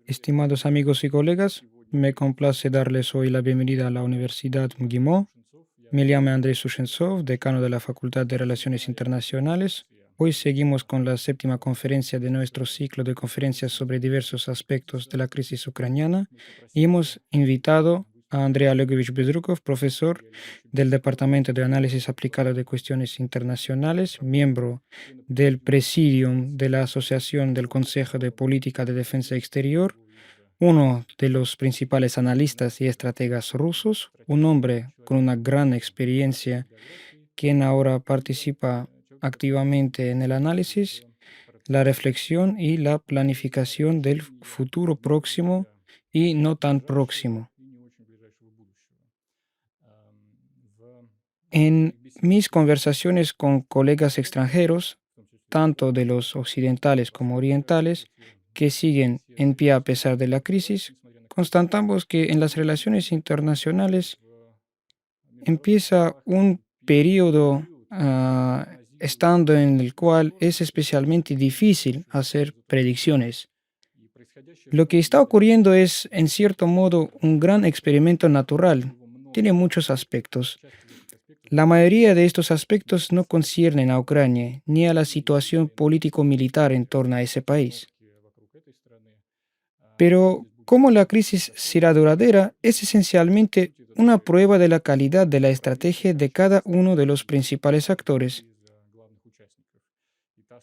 Estimados amigos y colegas, me complace darles hoy la bienvenida a la Universidad MGIMO. Me llamo Andrei Sushentsov, decano de la Facultad de Relaciones Internacionales. Hoy seguimos con la séptima conferencia de nuestro ciclo de conferencias sobre diversos aspectos de la crisis ucraniana y hemos invitado a Andrei Olegovich Bezrukov, profesor del Departamento de Análisis Aplicado de Cuestiones Internacionales, miembro del Presidium de la Asociación del Consejo de Política de Defensa Exterior, uno de los principales analistas y estrategas rusos, un hombre con una gran experiencia, quien ahora participa activamente en el análisis, la reflexión y la planificación del futuro próximo y no tan próximo. En mis conversaciones con colegas extranjeros, tanto de los occidentales como orientales, que siguen en pie a pesar de la crisis, constatamos que en las relaciones internacionales empieza un periodo estando en el cual es especialmente difícil hacer predicciones. Lo que está ocurriendo es, en cierto modo, un gran experimento natural. Tiene muchos aspectos. La mayoría de estos aspectos no conciernen a Ucrania ni a la situación político-militar en torno a ese país. Pero cómo la crisis será duradera es esencialmente una prueba de la calidad de la estrategia de cada uno de los principales actores.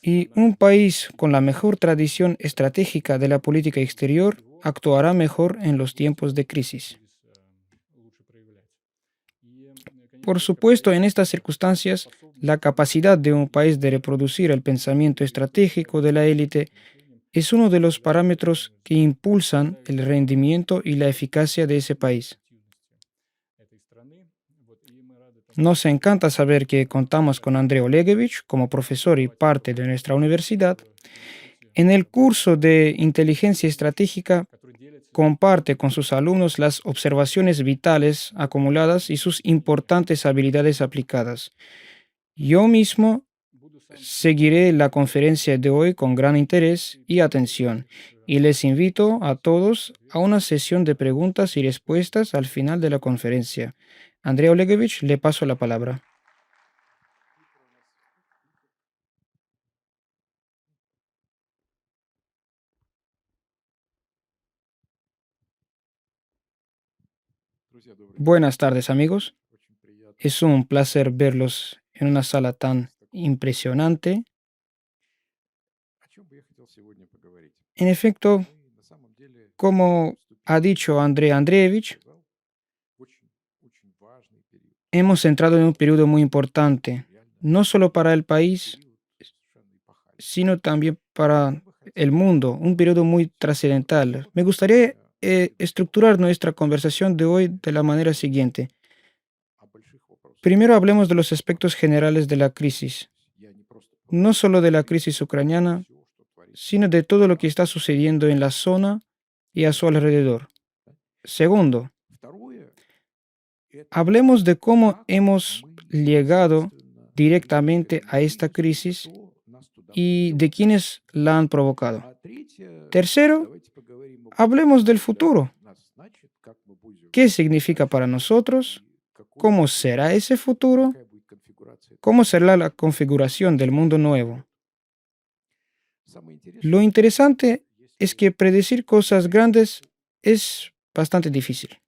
Y un país con la mejor tradición estratégica de la política exterior actuará mejor en los tiempos de crisis. Por supuesto, en estas circunstancias, la capacidad de un país de reproducir el pensamiento estratégico de la élite es uno de los parámetros que impulsan el rendimiento y la eficacia de ese país. Nos encanta saber que contamos con Andrei Olegovich como profesor y parte de nuestra universidad. En el curso de Inteligencia Estratégica comparte con sus alumnos las observaciones vitales acumuladas y sus importantes habilidades aplicadas. Yo mismo seguiré la conferencia de hoy con gran interés y atención y les invito a todos a una sesión de preguntas y respuestas al final de la conferencia. Andrei Olegovich, le paso la palabra. Buenas tardes, amigos. Es un placer verlos en una sala tan impresionante. En efecto, como ha dicho Andrei Andreevich, hemos entrado en un periodo muy importante, no solo para el país, sino también para el mundo, un periodo muy trascendental. Me gustaría estructurar nuestra conversación de hoy de la manera siguiente. Primero hablemos de los aspectos generales de la crisis, no solo de la crisis ucraniana, sino de todo lo que está sucediendo en la zona y a su alrededor. Segundo, hablemos de cómo hemos llegado directamente a esta crisis y de quienes la han provocado. Tercero, hablemos del futuro. ¿Qué significa para nosotros? ¿Cómo será ese futuro? ¿Cómo será la configuración del mundo nuevo? Lo interesante es que predecir cosas grandes es bastante difícil.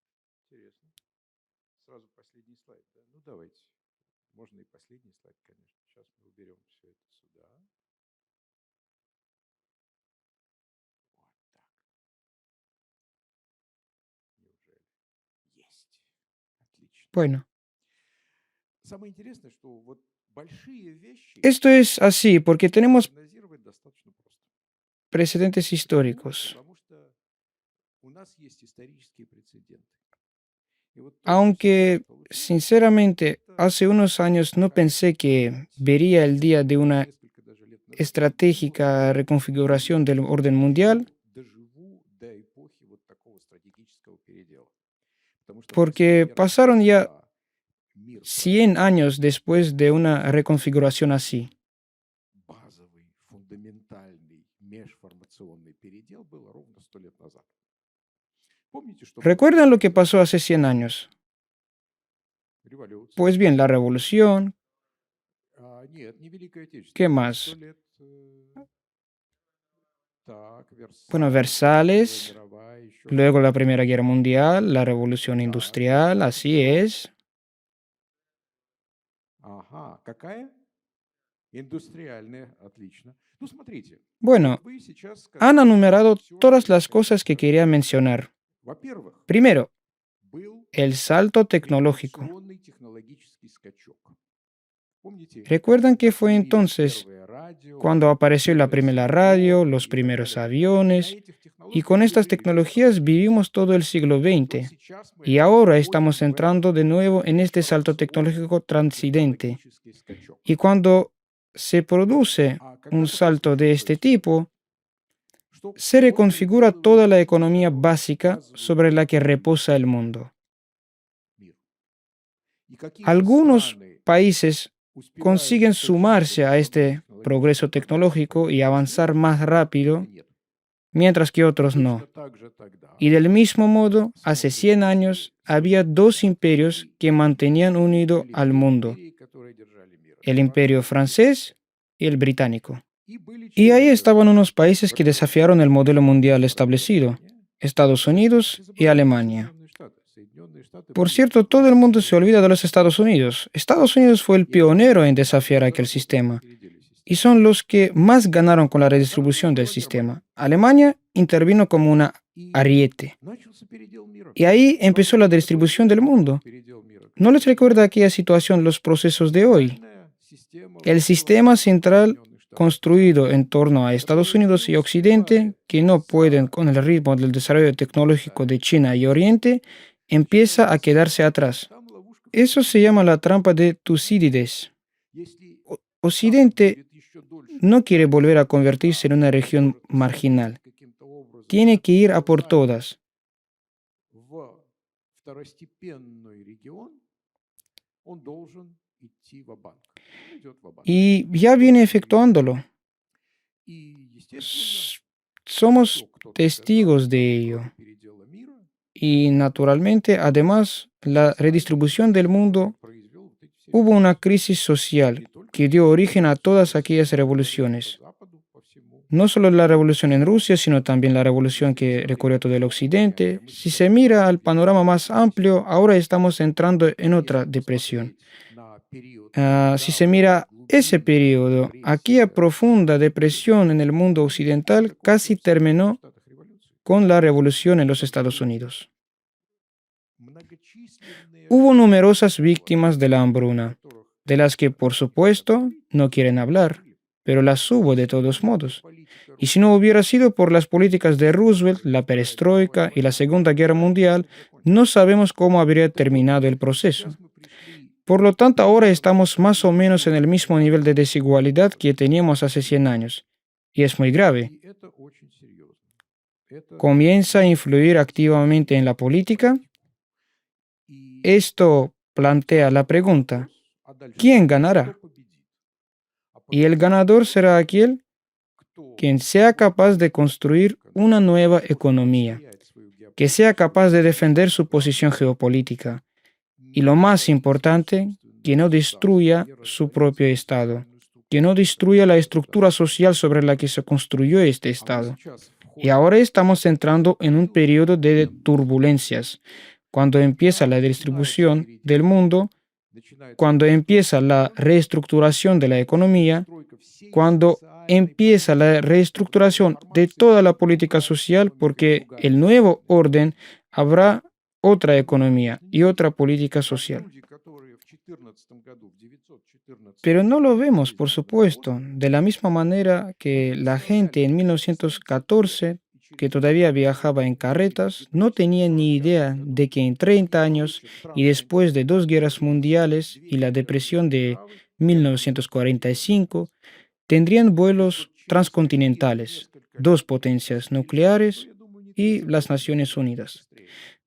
Bueno, esto es así porque tenemos precedentes históricos. Aunque, sinceramente, hace unos años no pensé que vería el día de una estratégica reconfiguración del orden mundial, porque pasaron ya 100 años después de una reconfiguración así. ¿Recuerdan lo que pasó hace 100 años? Pues bien, la revolución, ¿qué más? Bueno, Versalles, luego la Primera Guerra Mundial, la Revolución Industrial, así es. Bueno, han enumerado todas las cosas que quería mencionar. Primero, el salto tecnológico. ¿Recuerdan que fue entonces cuando apareció la primera radio, los primeros aviones? Y con estas tecnologías vivimos todo el siglo XX. Y ahora estamos entrando de nuevo en este salto tecnológico transcendente. Y cuando se produce un salto de este tipo, se reconfigura toda la economía básica sobre la que reposa el mundo. Algunos países consiguen sumarse a este progreso tecnológico y avanzar más rápido, mientras que otros no. Y del mismo modo, hace 100 años había dos imperios que mantenían unido al mundo, el imperio francés y el británico. Y ahí estaban unos países que desafiaron el modelo mundial establecido, Estados Unidos y Alemania. Por cierto, todo el mundo se olvida de los Estados Unidos. Estados Unidos fue el pionero en desafiar aquel sistema y son los que más ganaron con la redistribución del sistema. Alemania intervino como una ariete y ahí empezó la distribución del mundo. ¿No les recuerda aquella situación los procesos de hoy? El sistema central construido en torno a Estados Unidos y Occidente, que no pueden con el ritmo del desarrollo tecnológico de China y Oriente, empieza a quedarse atrás. Eso se llama la trampa de Tucídides. Occidente no quiere volver a convertirse en una región marginal. Tiene que ir a por todas. Y ya viene efectuándolo. Somos testigos de ello. Y naturalmente, además, la redistribución del mundo, hubo una crisis social que dio origen a todas aquellas revoluciones. No solo la revolución en Rusia, sino también la revolución que recorrió todo el Occidente. Si se mira al panorama más amplio, ahora estamos entrando en otra depresión. Si se mira ese periodo, aquella profunda depresión en el mundo occidental casi terminó con la revolución en los Estados Unidos. Hubo numerosas víctimas de la hambruna, de las que, por supuesto, no quieren hablar, pero las hubo de todos modos. Y si no hubiera sido por las políticas de Roosevelt, la perestroika y la Segunda Guerra Mundial, no sabemos cómo habría terminado el proceso. Por lo tanto, ahora estamos más o menos en el mismo nivel de desigualdad que teníamos hace 100 años. Y es muy grave. Comienza a influir activamente en la política. Esto plantea la pregunta, ¿quién ganará? Y el ganador será aquel quien sea capaz de construir una nueva economía, que sea capaz de defender su posición geopolítica y, lo más importante, que no destruya su propio Estado, que no destruya la estructura social sobre la que se construyó este Estado. Y ahora estamos entrando en un periodo de turbulencias, cuando empieza la distribución del mundo, cuando empieza la reestructuración de la economía, cuando empieza la reestructuración de toda la política social, porque el nuevo orden habrá otra economía y otra política social. Pero no lo vemos, por supuesto, de la misma manera que la gente en 1914, que todavía viajaba en carretas, no tenía ni idea de que en 30 años y después de dos guerras mundiales y la depresión de 1945, tendrían vuelos transcontinentales, dos potencias nucleares y las Naciones Unidas.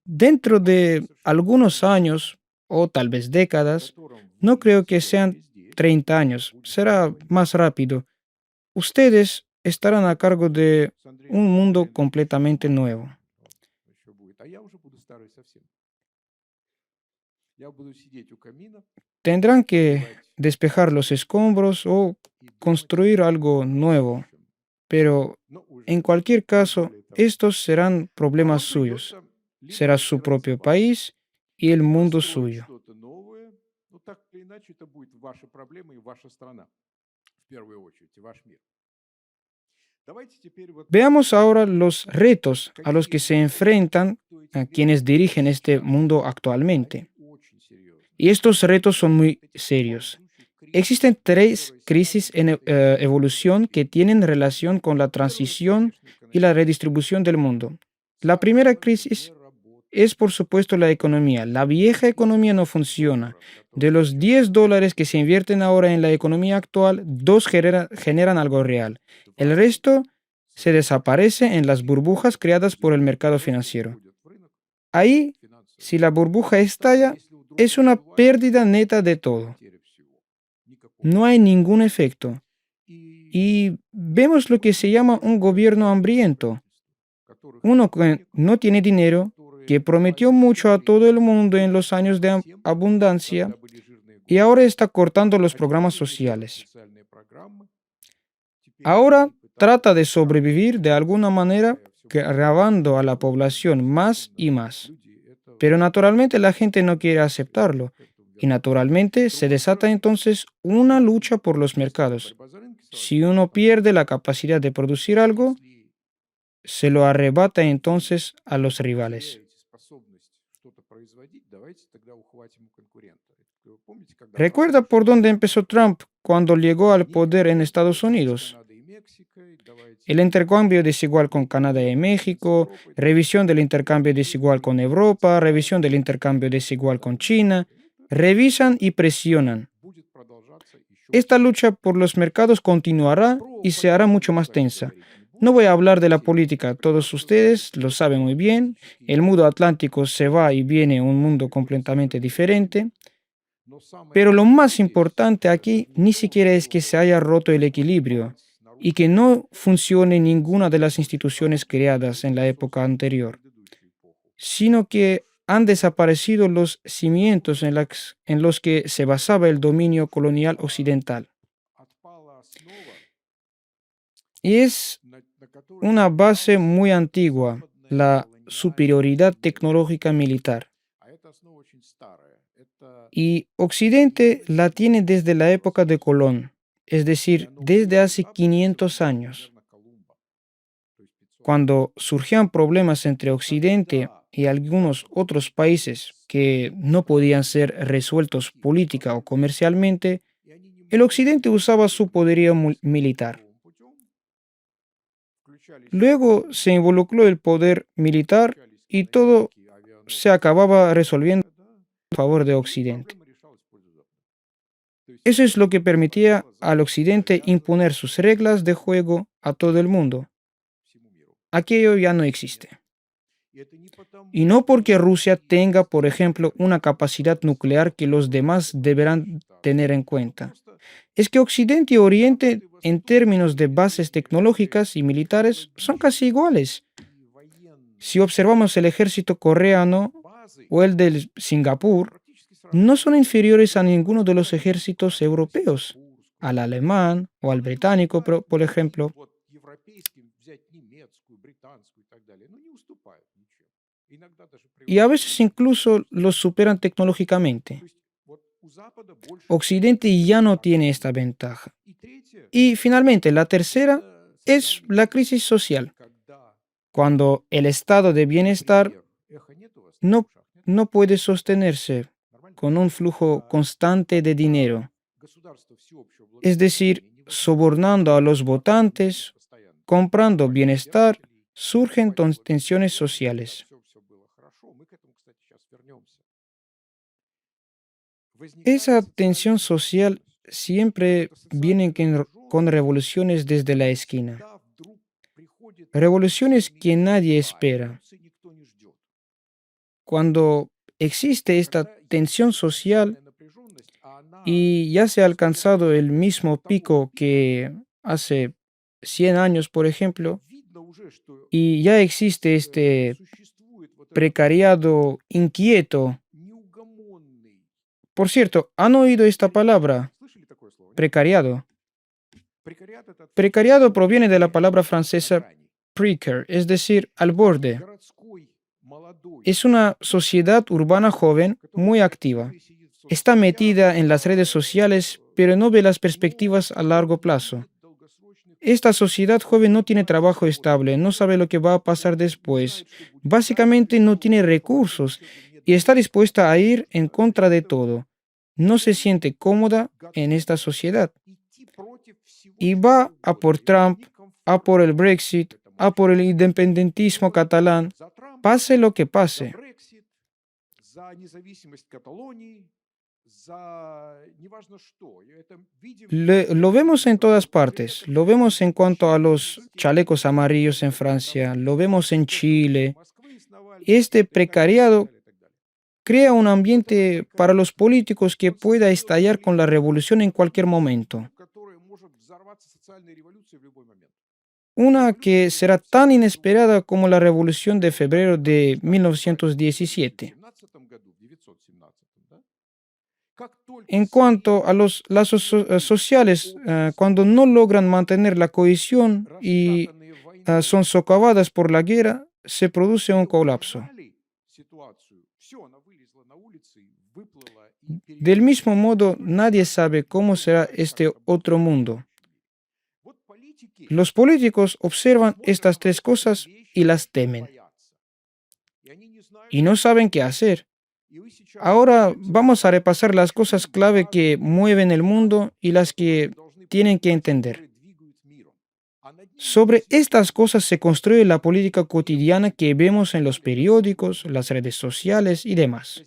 Dentro de algunos años, o tal vez décadas, no creo que sean 30 años, será más rápido. Ustedes estarán a cargo de un mundo completamente nuevo. Tendrán que despejar los escombros o construir algo nuevo, pero en cualquier caso, estos serán problemas suyos. Será su propio país y el mundo suyo. Veamos ahora los retos a los que se enfrentan a quienes dirigen este mundo actualmente. Y estos retos son muy serios. Existen tres crisis en evolución que tienen relación con la transición y la redistribución del mundo. La primera crisis es, por supuesto, la economía. La vieja economía no funciona. De los $10 que se invierten ahora en la economía actual, dos generan algo real. El resto se desaparece en las burbujas creadas por el mercado financiero. Ahí, si la burbuja estalla, es una pérdida neta de todo. No hay ningún efecto. Y vemos lo que se llama un gobierno hambriento. Uno que no tiene dinero, que prometió mucho a todo el mundo en los años de abundancia y ahora está cortando los programas sociales. Ahora trata de sobrevivir de alguna manera, grabando a la población más y más. Pero naturalmente la gente no quiere aceptarlo y naturalmente se desata entonces una lucha por los mercados. Si uno pierde la capacidad de producir algo, se lo arrebata entonces a los rivales. ¿Recuerda por dónde empezó Trump cuando llegó al poder en Estados Unidos? El intercambio desigual con Canadá y México, revisión del intercambio desigual con Europa, revisión del intercambio desigual con China, revisan y presionan. Esta lucha por los mercados continuará y se hará mucho más tensa. No voy a hablar de la política, todos ustedes lo saben muy bien. El mundo atlántico se va y viene un mundo completamente diferente. Pero lo más importante aquí ni siquiera es que se haya roto el equilibrio y que no funcione ninguna de las instituciones creadas en la época anterior, sino que han desaparecido los cimientos en los que se basaba el dominio colonial occidental. Y es una base muy antigua, la superioridad tecnológica militar. Y Occidente la tiene desde la época de Colón, es decir, desde hace 500 años. Cuando surgían problemas entre Occidente y algunos otros países que no podían ser resueltos política o comercialmente, el Occidente usaba su poderío militar. Luego se involucró el poder militar y todo se acababa resolviendo a favor de Occidente. Eso es lo que permitía al Occidente imponer sus reglas de juego a todo el mundo. Aquello ya no existe. Y no porque Rusia tenga, por ejemplo, una capacidad nuclear que los demás deberán tener en cuenta. Es que Occidente y Oriente, en términos de bases tecnológicas y militares, son casi iguales. Si observamos el ejército coreano o el de Singapur, no son inferiores a ninguno de los ejércitos europeos, al alemán o al británico, por ejemplo. Y a veces incluso los superan tecnológicamente. Occidente ya no tiene esta ventaja. Y finalmente, la tercera es la crisis social, cuando el estado de bienestar no, no puede sostenerse con un flujo constante de dinero, es decir, sobornando a los votantes, comprando bienestar, surgen tensiones sociales. Esa tensión social siempre viene con revoluciones desde la esquina. Revoluciones que nadie espera. Cuando existe esta tensión social y ya se ha alcanzado el mismo pico que hace 100 años, por ejemplo, y ya existe este precariado inquieto. Por cierto, ¿han oído esta palabra, precariado? Precariado proviene de la palabra francesa précaire, es decir, al borde. Es una sociedad urbana joven muy activa. Está metida en las redes sociales, pero no ve las perspectivas a largo plazo. Esta sociedad joven no tiene trabajo estable, no sabe lo que va a pasar después. Básicamente no tiene recursos y está dispuesta a ir en contra de todo. No se siente cómoda en esta sociedad y va a por Trump, a por el Brexit, a por el independentismo catalán, pase lo que pase. Lo vemos en todas partes. Lo vemos en cuanto a los chalecos amarillos en Francia, lo vemos en Chile. Este precariado crea un ambiente para los políticos que pueda estallar con la revolución en cualquier momento. Una que será tan inesperada como la revolución de febrero de 1917. En cuanto a los lazos sociales, cuando no logran mantener la cohesión y son socavadas por la guerra, se produce un colapso. Del mismo modo, nadie sabe cómo será este otro mundo. Los políticos observan estas tres cosas y las temen. Y no saben qué hacer. Ahora vamos a repasar las cosas clave que mueven el mundo y las que tienen que entender. Sobre estas cosas se construye la política cotidiana que vemos en los periódicos, las redes sociales y demás.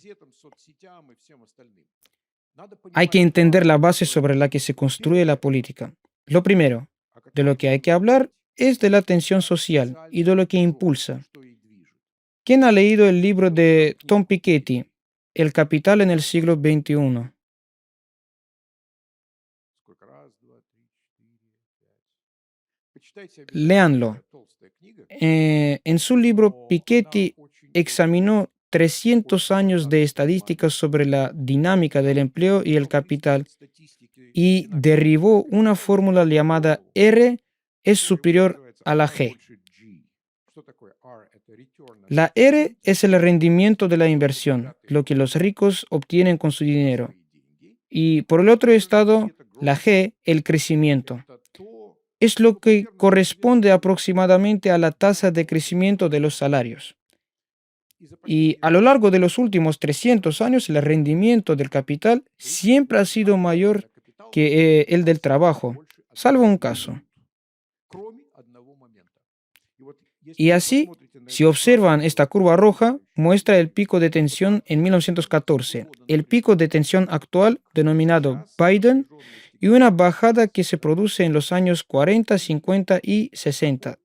Hay que entender la base sobre la que se construye la política. Lo primero, de lo que hay que hablar es de la tensión social y de lo que impulsa. ¿Quién ha leído el libro de Tom Piketty, El capital en el siglo XXI? Léanlo. En su libro, Piketty examinó 300 años de estadísticas sobre la dinámica del empleo y el capital y derivó una fórmula llamada R es superior a la G. La R es el rendimiento de la inversión, lo que los ricos obtienen con su dinero. Y por el otro estado, la G, el crecimiento. Es lo que corresponde aproximadamente a la tasa de crecimiento de los salarios. Y a lo largo de los últimos 300 años, el rendimiento del capital siempre ha sido mayor que el del trabajo, salvo un caso. Y así, si observan esta curva roja, muestra el pico de tensión en 1914, el pico de tensión actual denominado Biden y una bajada que se produce en los años 40, 50 y 60.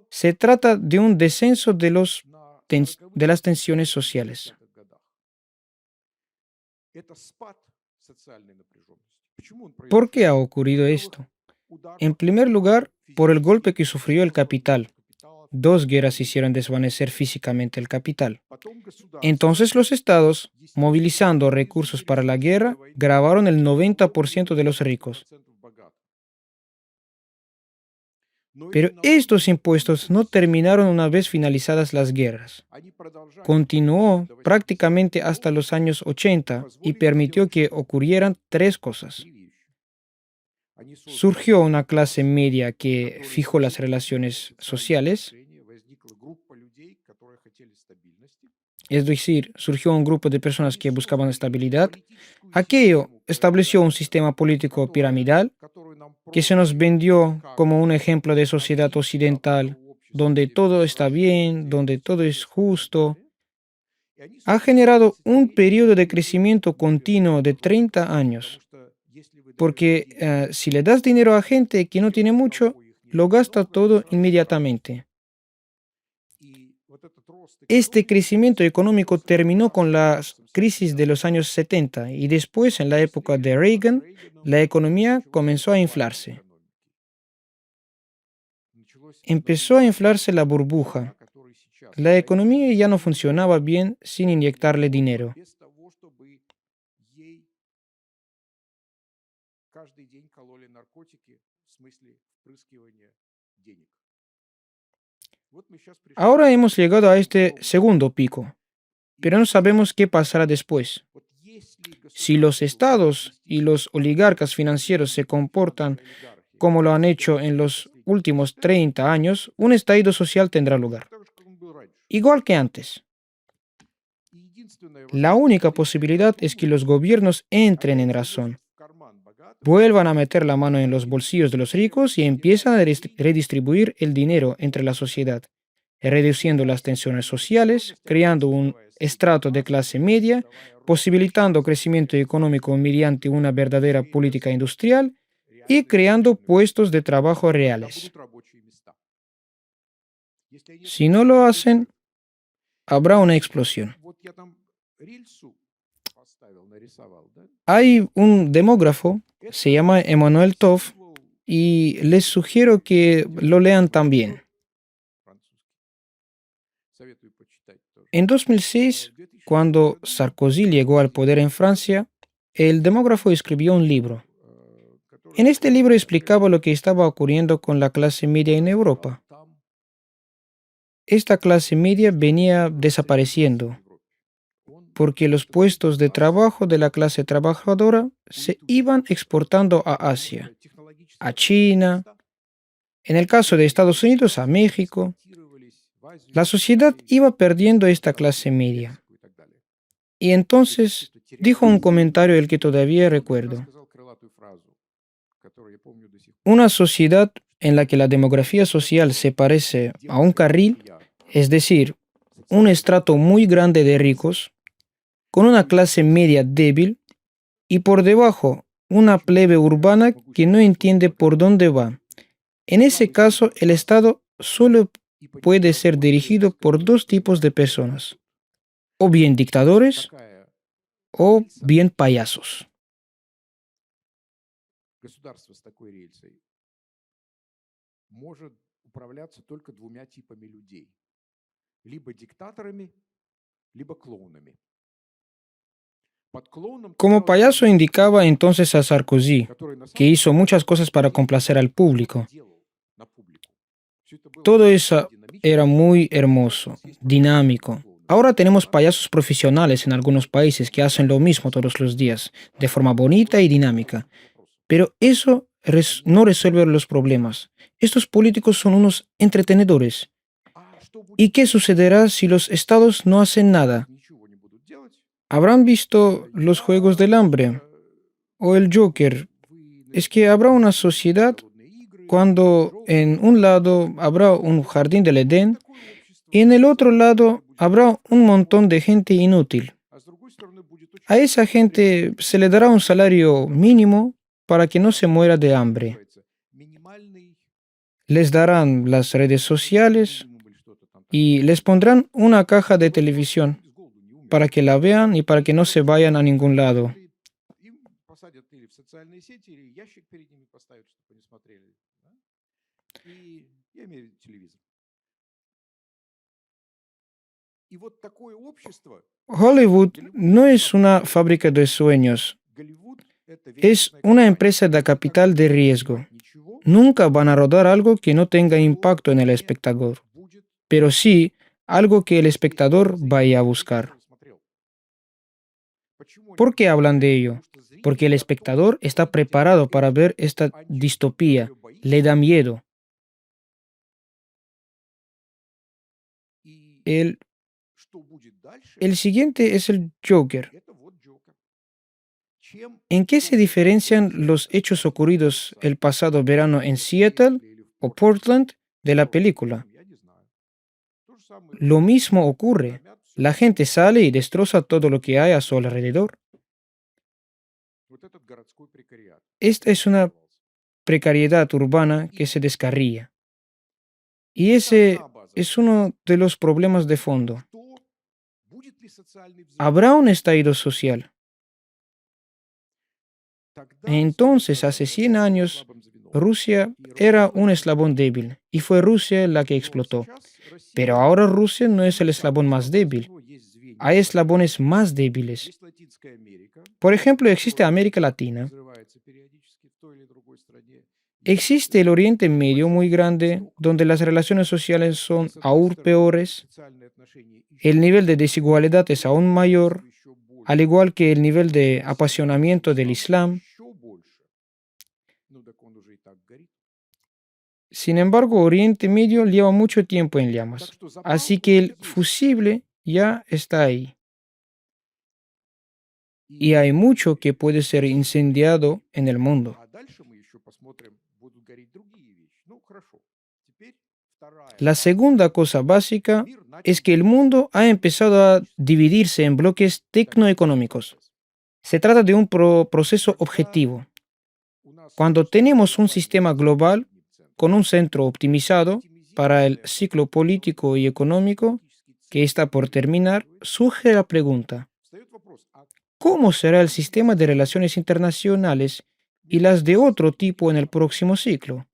Se trata de un descenso de las tensiones sociales. ¿Por qué ha ocurrido esto? En primer lugar, por el golpe que sufrió el capital. Dos guerras hicieron desvanecer físicamente el capital. Entonces los estados, movilizando recursos para la guerra, gravaron el 90% de los ricos. Pero estos impuestos no terminaron una vez finalizadas las guerras. Continuó prácticamente hasta los años 80 y permitió que ocurrieran tres cosas. Surgió una clase media que fijó las relaciones sociales, es decir, surgió un grupo de personas que buscaban estabilidad. Aquello estableció un sistema político piramidal que se nos vendió como un ejemplo de sociedad occidental, donde todo está bien, donde todo es justo. Ha generado un periodo de crecimiento continuo de 30 años, porque si le das dinero a gente que no tiene mucho, lo gasta todo inmediatamente. Este crecimiento económico terminó con la crisis de los años 70 y después, en la época de Reagan, la economía comenzó a inflarse. empezó a inflarse la burbuja. La economía ya no funcionaba bien sin inyectarle dinero. Ahora hemos llegado a este segundo pico, pero no sabemos qué pasará después. Si los estados y los oligarcas financieros se comportan como lo han hecho en los últimos 30 años, un estallido social tendrá lugar, igual que antes. La única posibilidad es que los gobiernos entren en razón, vuelvan a meter la mano en los bolsillos de los ricos y empiezan a redistribuir el dinero entre la sociedad, reduciendo las tensiones sociales, creando un estrato de clase media, posibilitando crecimiento económico mediante una verdadera política industrial y creando puestos de trabajo reales. Si no lo hacen, habrá una explosión. Hay un demógrafo, se llama Emmanuel Toff, y les sugiero que lo lean también. En 2006, cuando Sarkozy llegó al poder en Francia, el demógrafo escribió un libro. En este libro explicaba lo que estaba ocurriendo con la clase media en Europa. Esta clase media venía desapareciendo porque los puestos de trabajo de la clase trabajadora se iban exportando a Asia, a China, en el caso de Estados Unidos, a México. La sociedad iba perdiendo esta clase media. Y entonces dijo un comentario el que todavía recuerdo. Una sociedad en la que la demografía social se parece a un carril, es decir, un estrato muy grande de ricos, con una clase media débil y por debajo una plebe urbana que no entiende por dónde va. En ese caso, el Estado solo puede ser dirigido por dos tipos de personas, o bien dictadores o bien payasos. Como payaso indicaba entonces a Sarkozy, que hizo muchas cosas para complacer al público. Todo eso era muy hermoso, dinámico. Ahora tenemos payasos profesionales en algunos países que hacen lo mismo todos los días, de forma bonita y dinámica. Pero eso no resuelve los problemas. Estos políticos son unos entretenedores. ¿Y qué sucederá si los estados no hacen nada? ¿Habrán visto los Juegos del Hambre o el Joker? Es que habrá una sociedad cuando en un lado habrá un jardín del Edén y en el otro lado habrá un montón de gente inútil. A esa gente se le dará un salario mínimo para que no se muera de hambre. Les darán las redes sociales y les pondrán una caja de televisión para que la vean y para que no se vayan a ningún lado. Hollywood no es una fábrica de sueños, es una empresa de capital de riesgo. Nunca van a rodar algo que no tenga impacto en el espectador, pero sí algo que el espectador vaya a buscar. ¿Por qué hablan de ello? Porque el espectador está preparado para ver esta distopía, le da miedo. El siguiente es el Joker. ¿En qué se diferencian los hechos ocurridos el pasado verano en Seattle o Portland de la película? Lo mismo ocurre. La gente sale y destroza todo lo que hay a su alrededor. Esta es una precariedad urbana que se descarría. Y ese es uno de los problemas de fondo. ¿Habrá un estallido social? Entonces, hace 100 años, Rusia era un eslabón débil y fue Rusia la que explotó. Pero ahora Rusia no es el eslabón más débil. Hay eslabones más débiles. Por ejemplo, existe América Latina. Existe el Oriente Medio muy grande, donde las relaciones sociales son aún peores, el nivel de desigualdad es aún mayor, al igual que el nivel de apasionamiento del Islam. Sin embargo, Oriente Medio lleva mucho tiempo en llamas, así que el fusible ya está ahí. Y hay mucho que puede ser incendiado en el mundo. La segunda cosa básica es que el mundo ha empezado a dividirse en bloques tecnoeconómicos. Se trata de un proceso objetivo. Cuando tenemos un sistema global con un centro optimizado para el ciclo político y económico que está por terminar, surge la pregunta: ¿cómo será el sistema de relaciones internacionales y las de otro tipo en el próximo ciclo?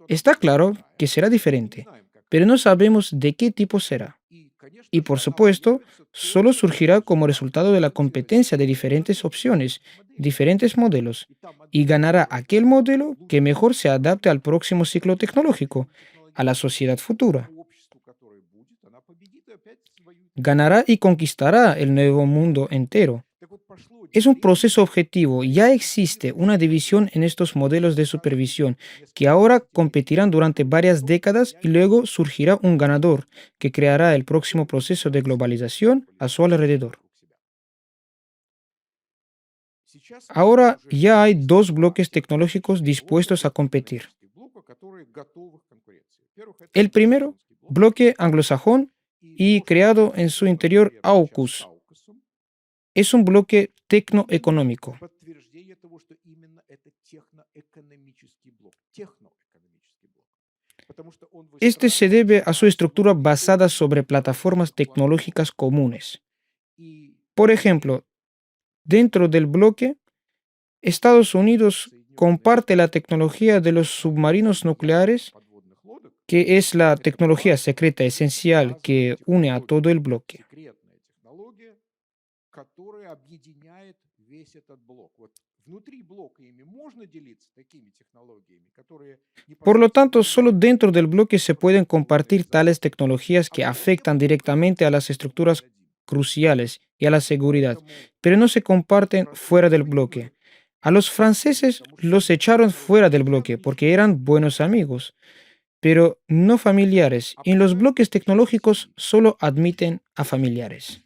Está claro que será diferente, pero no sabemos de qué tipo será. Y por supuesto, solo surgirá como resultado de la competencia de diferentes opciones, diferentes modelos, y ganará aquel modelo que mejor se adapte al próximo ciclo tecnológico, a la sociedad futura. Ganará y conquistará el nuevo mundo entero. Es un proceso objetivo. Ya existe una división en estos modelos de supervisión que ahora competirán durante varias décadas y luego surgirá un ganador que creará el próximo proceso de globalización a su alrededor. Ahora ya hay dos bloques tecnológicos dispuestos a competir. El primero, bloque anglosajón y creado en su interior AUKUS, es un bloque tecnoeconómico. Este se debe a su estructura basada sobre plataformas tecnológicas comunes. Por ejemplo, dentro del bloque, Estados Unidos comparte la tecnología de los submarinos nucleares, que es la tecnología secreta esencial que une a todo el bloque. Por lo tanto, solo dentro del bloque se pueden compartir tales tecnologías que afectan directamente a las estructuras cruciales y a la seguridad, pero no se comparten fuera del bloque. A los franceses los echaron fuera del bloque porque eran buenos amigos, pero no familiares, y en los bloques tecnológicos solo admiten a familiares.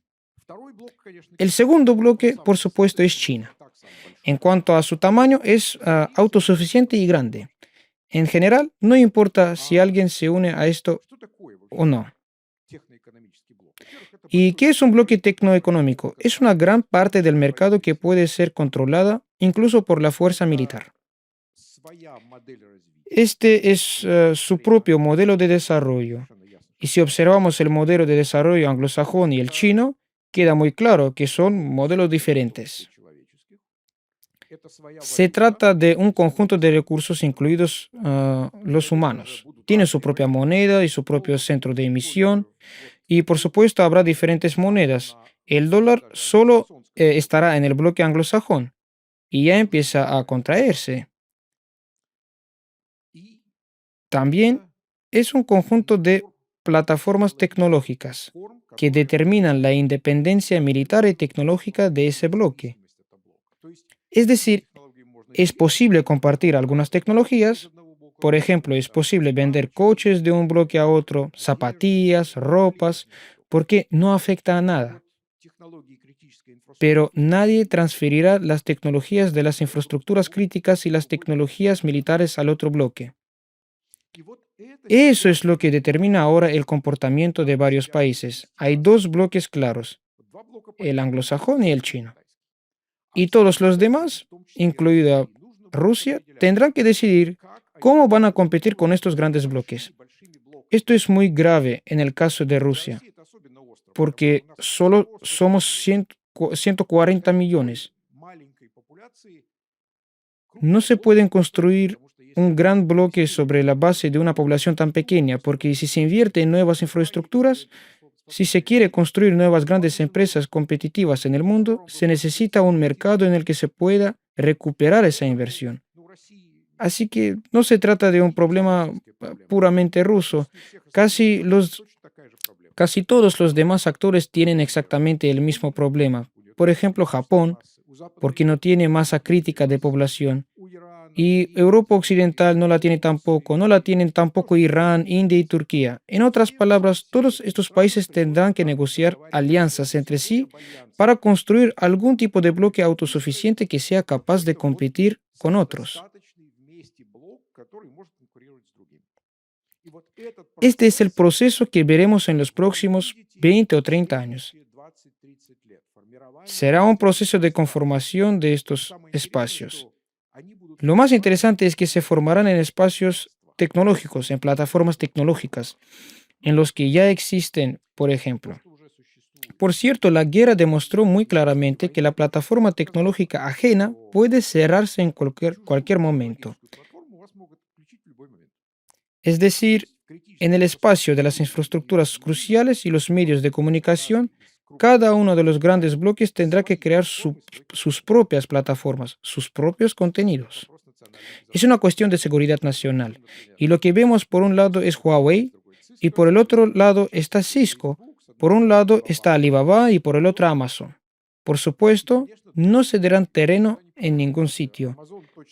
El segundo bloque, por supuesto, es China. En cuanto a su tamaño, es autosuficiente y grande. En general, no importa si alguien se une a esto o no. ¿Y qué es un bloque tecnoeconómico? Es una gran parte del mercado que puede ser controlada incluso por la fuerza militar. Este es su propio modelo de desarrollo. Y si observamos el modelo de desarrollo anglosajón y el chino, queda muy claro que son modelos diferentes. Se trata de un conjunto de recursos incluidos los humanos. Tiene su propia moneda y su propio centro de emisión. Y por supuesto habrá diferentes monedas. El dólar solo estará en el bloque anglosajón y ya empieza a contraerse. También es un conjunto de plataformas tecnológicas que determinan la independencia militar y tecnológica de ese bloque. Es decir, es posible compartir algunas tecnologías. Por ejemplo, es posible vender coches de un bloque a otro, zapatillas, ropas, porque no afecta a nada. Pero nadie transferirá las tecnologías de las infraestructuras críticas y las tecnologías militares al otro bloque. Eso es lo que determina ahora el comportamiento de varios países. Hay dos bloques claros, el anglosajón y el chino. Y todos los demás, incluida Rusia, tendrán que decidir cómo van a competir con estos grandes bloques. Esto es muy grave en el caso de Rusia, porque solo somos 140 millones. No se pueden construir un gran bloque sobre la base de una población tan pequeña, porque si se invierte en nuevas infraestructuras, si se quiere construir nuevas grandes empresas competitivas en el mundo, se necesita un mercado en el que se pueda recuperar esa inversión. Así que no se trata de un problema puramente ruso. Casi, casi todos los demás actores tienen exactamente el mismo problema. Por ejemplo, Japón, porque no tiene masa crítica de población. Y Europa Occidental no la tiene tampoco, no la tienen tampoco Irán, India y Turquía. En otras palabras, todos estos países tendrán que negociar alianzas entre sí para construir algún tipo de bloque autosuficiente que sea capaz de competir con otros. Este es el proceso que veremos en los próximos 20 o 30 años. Será un proceso de conformación de estos espacios. Lo más interesante es que se formarán en espacios tecnológicos, en plataformas tecnológicas, en los que ya existen, por ejemplo. Por cierto, la guerra demostró muy claramente que la plataforma tecnológica ajena puede cerrarse en cualquier momento. Es decir, en el espacio de las infraestructuras cruciales y los medios de comunicación, cada uno de los grandes bloques tendrá que crear sus propias plataformas, sus propios contenidos. Es una cuestión de seguridad nacional. Y lo que vemos por un lado es Huawei y por el otro lado está Cisco. Por un lado está Alibaba y por el otro Amazon. Por supuesto, no cederán terreno en ningún sitio.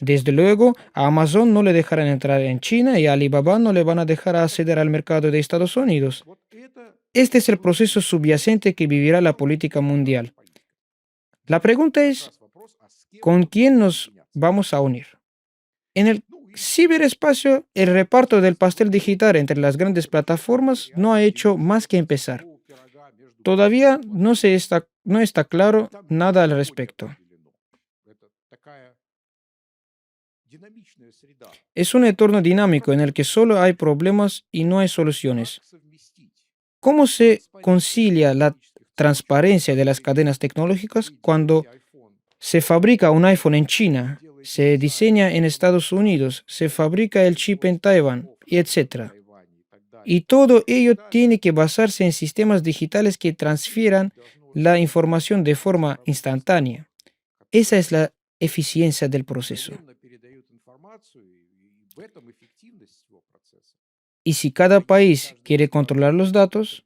Desde luego, a Amazon no le dejarán entrar en China y a Alibaba no le van a dejar acceder al mercado de Estados Unidos. Este es el proceso subyacente que vivirá la política mundial. La pregunta es, ¿con quién nos vamos a unir? En el ciberespacio, el reparto del pastel digital entre las grandes plataformas no ha hecho más que empezar. Todavía no está claro nada al respecto. Es un entorno dinámico en el que solo hay problemas y no hay soluciones. ¿Cómo se concilia la transparencia de las cadenas tecnológicas cuando se fabrica un iPhone en China, se diseña en Estados Unidos, se fabrica el chip en Taiwán, y etcétera? Y todo ello tiene que basarse en sistemas digitales que transfieran la información de forma instantánea. Esa es la eficiencia del proceso. Y si cada país quiere controlar los datos,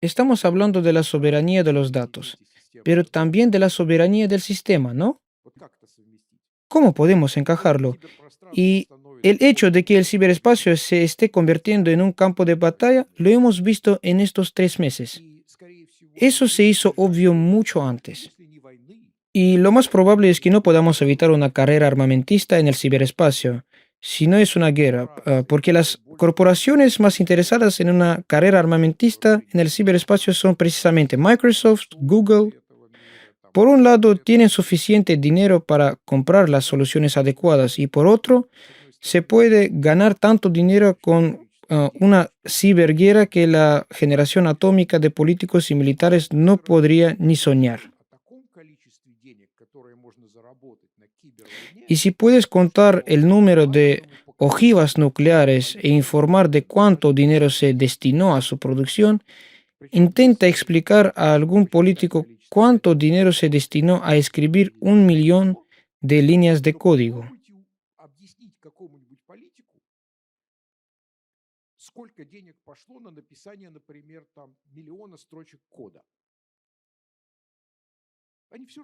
estamos hablando de la soberanía de los datos, pero también de la soberanía del sistema, ¿no? ¿Cómo podemos encajarlo? Y el hecho de que el ciberespacio se esté convirtiendo en un campo de batalla lo hemos visto en estos 3 meses. Eso se hizo obvio mucho antes. Y lo más probable es que no podamos evitar una carrera armamentista en el ciberespacio, si no es una guerra, porque las corporaciones más interesadas en una carrera armamentista en el ciberespacio son precisamente Microsoft, Google. Por un lado, tienen suficiente dinero para comprar las soluciones adecuadas y por otro, se puede ganar tanto dinero con una ciberguerra que la generación atómica de políticos y militares no podría ni soñar. Y si puedes contar el número de ojivas nucleares e informar de cuánto dinero se destinó a su producción, intenta explicar a algún político cuánto dinero se destinó a escribir 1 millón de líneas de código.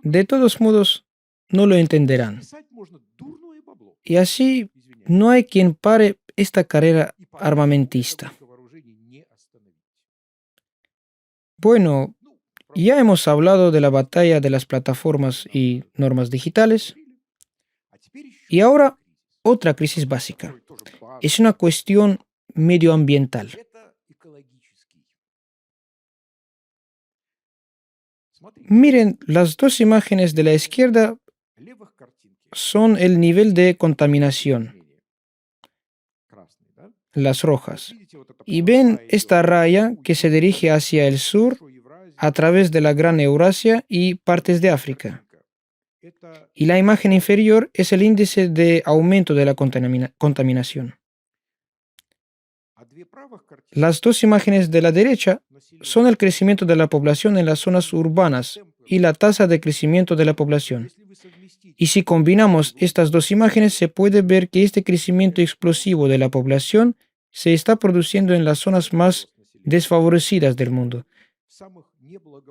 De todos modos, no lo entenderán. Y así no hay quien pare esta carrera armamentista. Bueno, ya hemos hablado de la batalla de las plataformas y normas digitales. Y ahora, otra crisis básica. Es una cuestión medioambiental. Miren, las dos imágenes de la izquierda son el nivel de contaminación, las rojas. Y ven esta raya que se dirige hacia el sur a través de la Gran Eurasia y partes de África. Y la imagen inferior es el índice de aumento de la contaminación. Las dos imágenes de la derecha son el crecimiento de la población en las zonas urbanas y la tasa de crecimiento de la población. Y si combinamos estas dos imágenes, se puede ver que este crecimiento explosivo de la población se está produciendo en las zonas más desfavorecidas del mundo,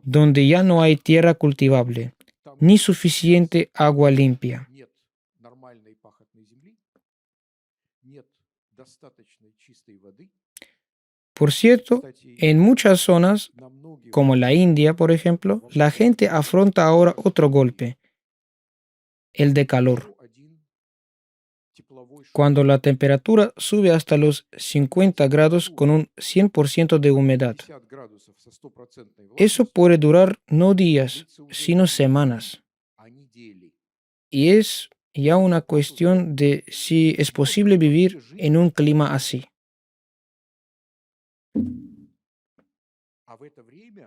donde ya no hay tierra cultivable, ni suficiente agua limpia. Por cierto, en muchas zonas, como la India, por ejemplo, la gente afronta ahora otro golpe, el de calor. Cuando la temperatura sube hasta los 50 grados con un 100% de humedad. Eso puede durar no días, sino semanas. Y es ya una cuestión de si es posible vivir en un clima así.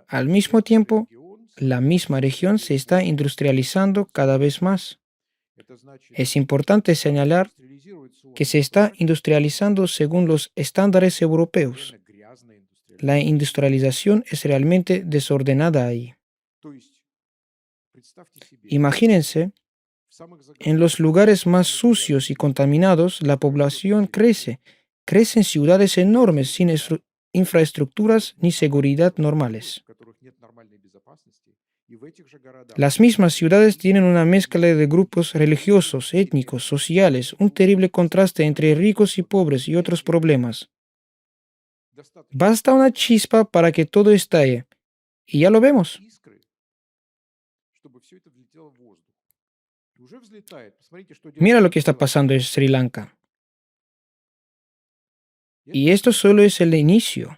Al mismo tiempo, la misma región se está industrializando cada vez más. Es importante señalar que se está industrializando según los estándares europeos. La industrialización es realmente desordenada ahí. Imagínense, en los lugares más sucios y contaminados, la población crece. Crecen ciudades enormes sin infraestructuras ni seguridad normales. Las mismas ciudades tienen una mezcla de grupos religiosos, étnicos, sociales, un terrible contraste entre ricos y pobres y otros problemas. Basta una chispa para que todo estalle, y ya lo vemos. Mira lo que está pasando en Sri Lanka. Y esto solo es el inicio.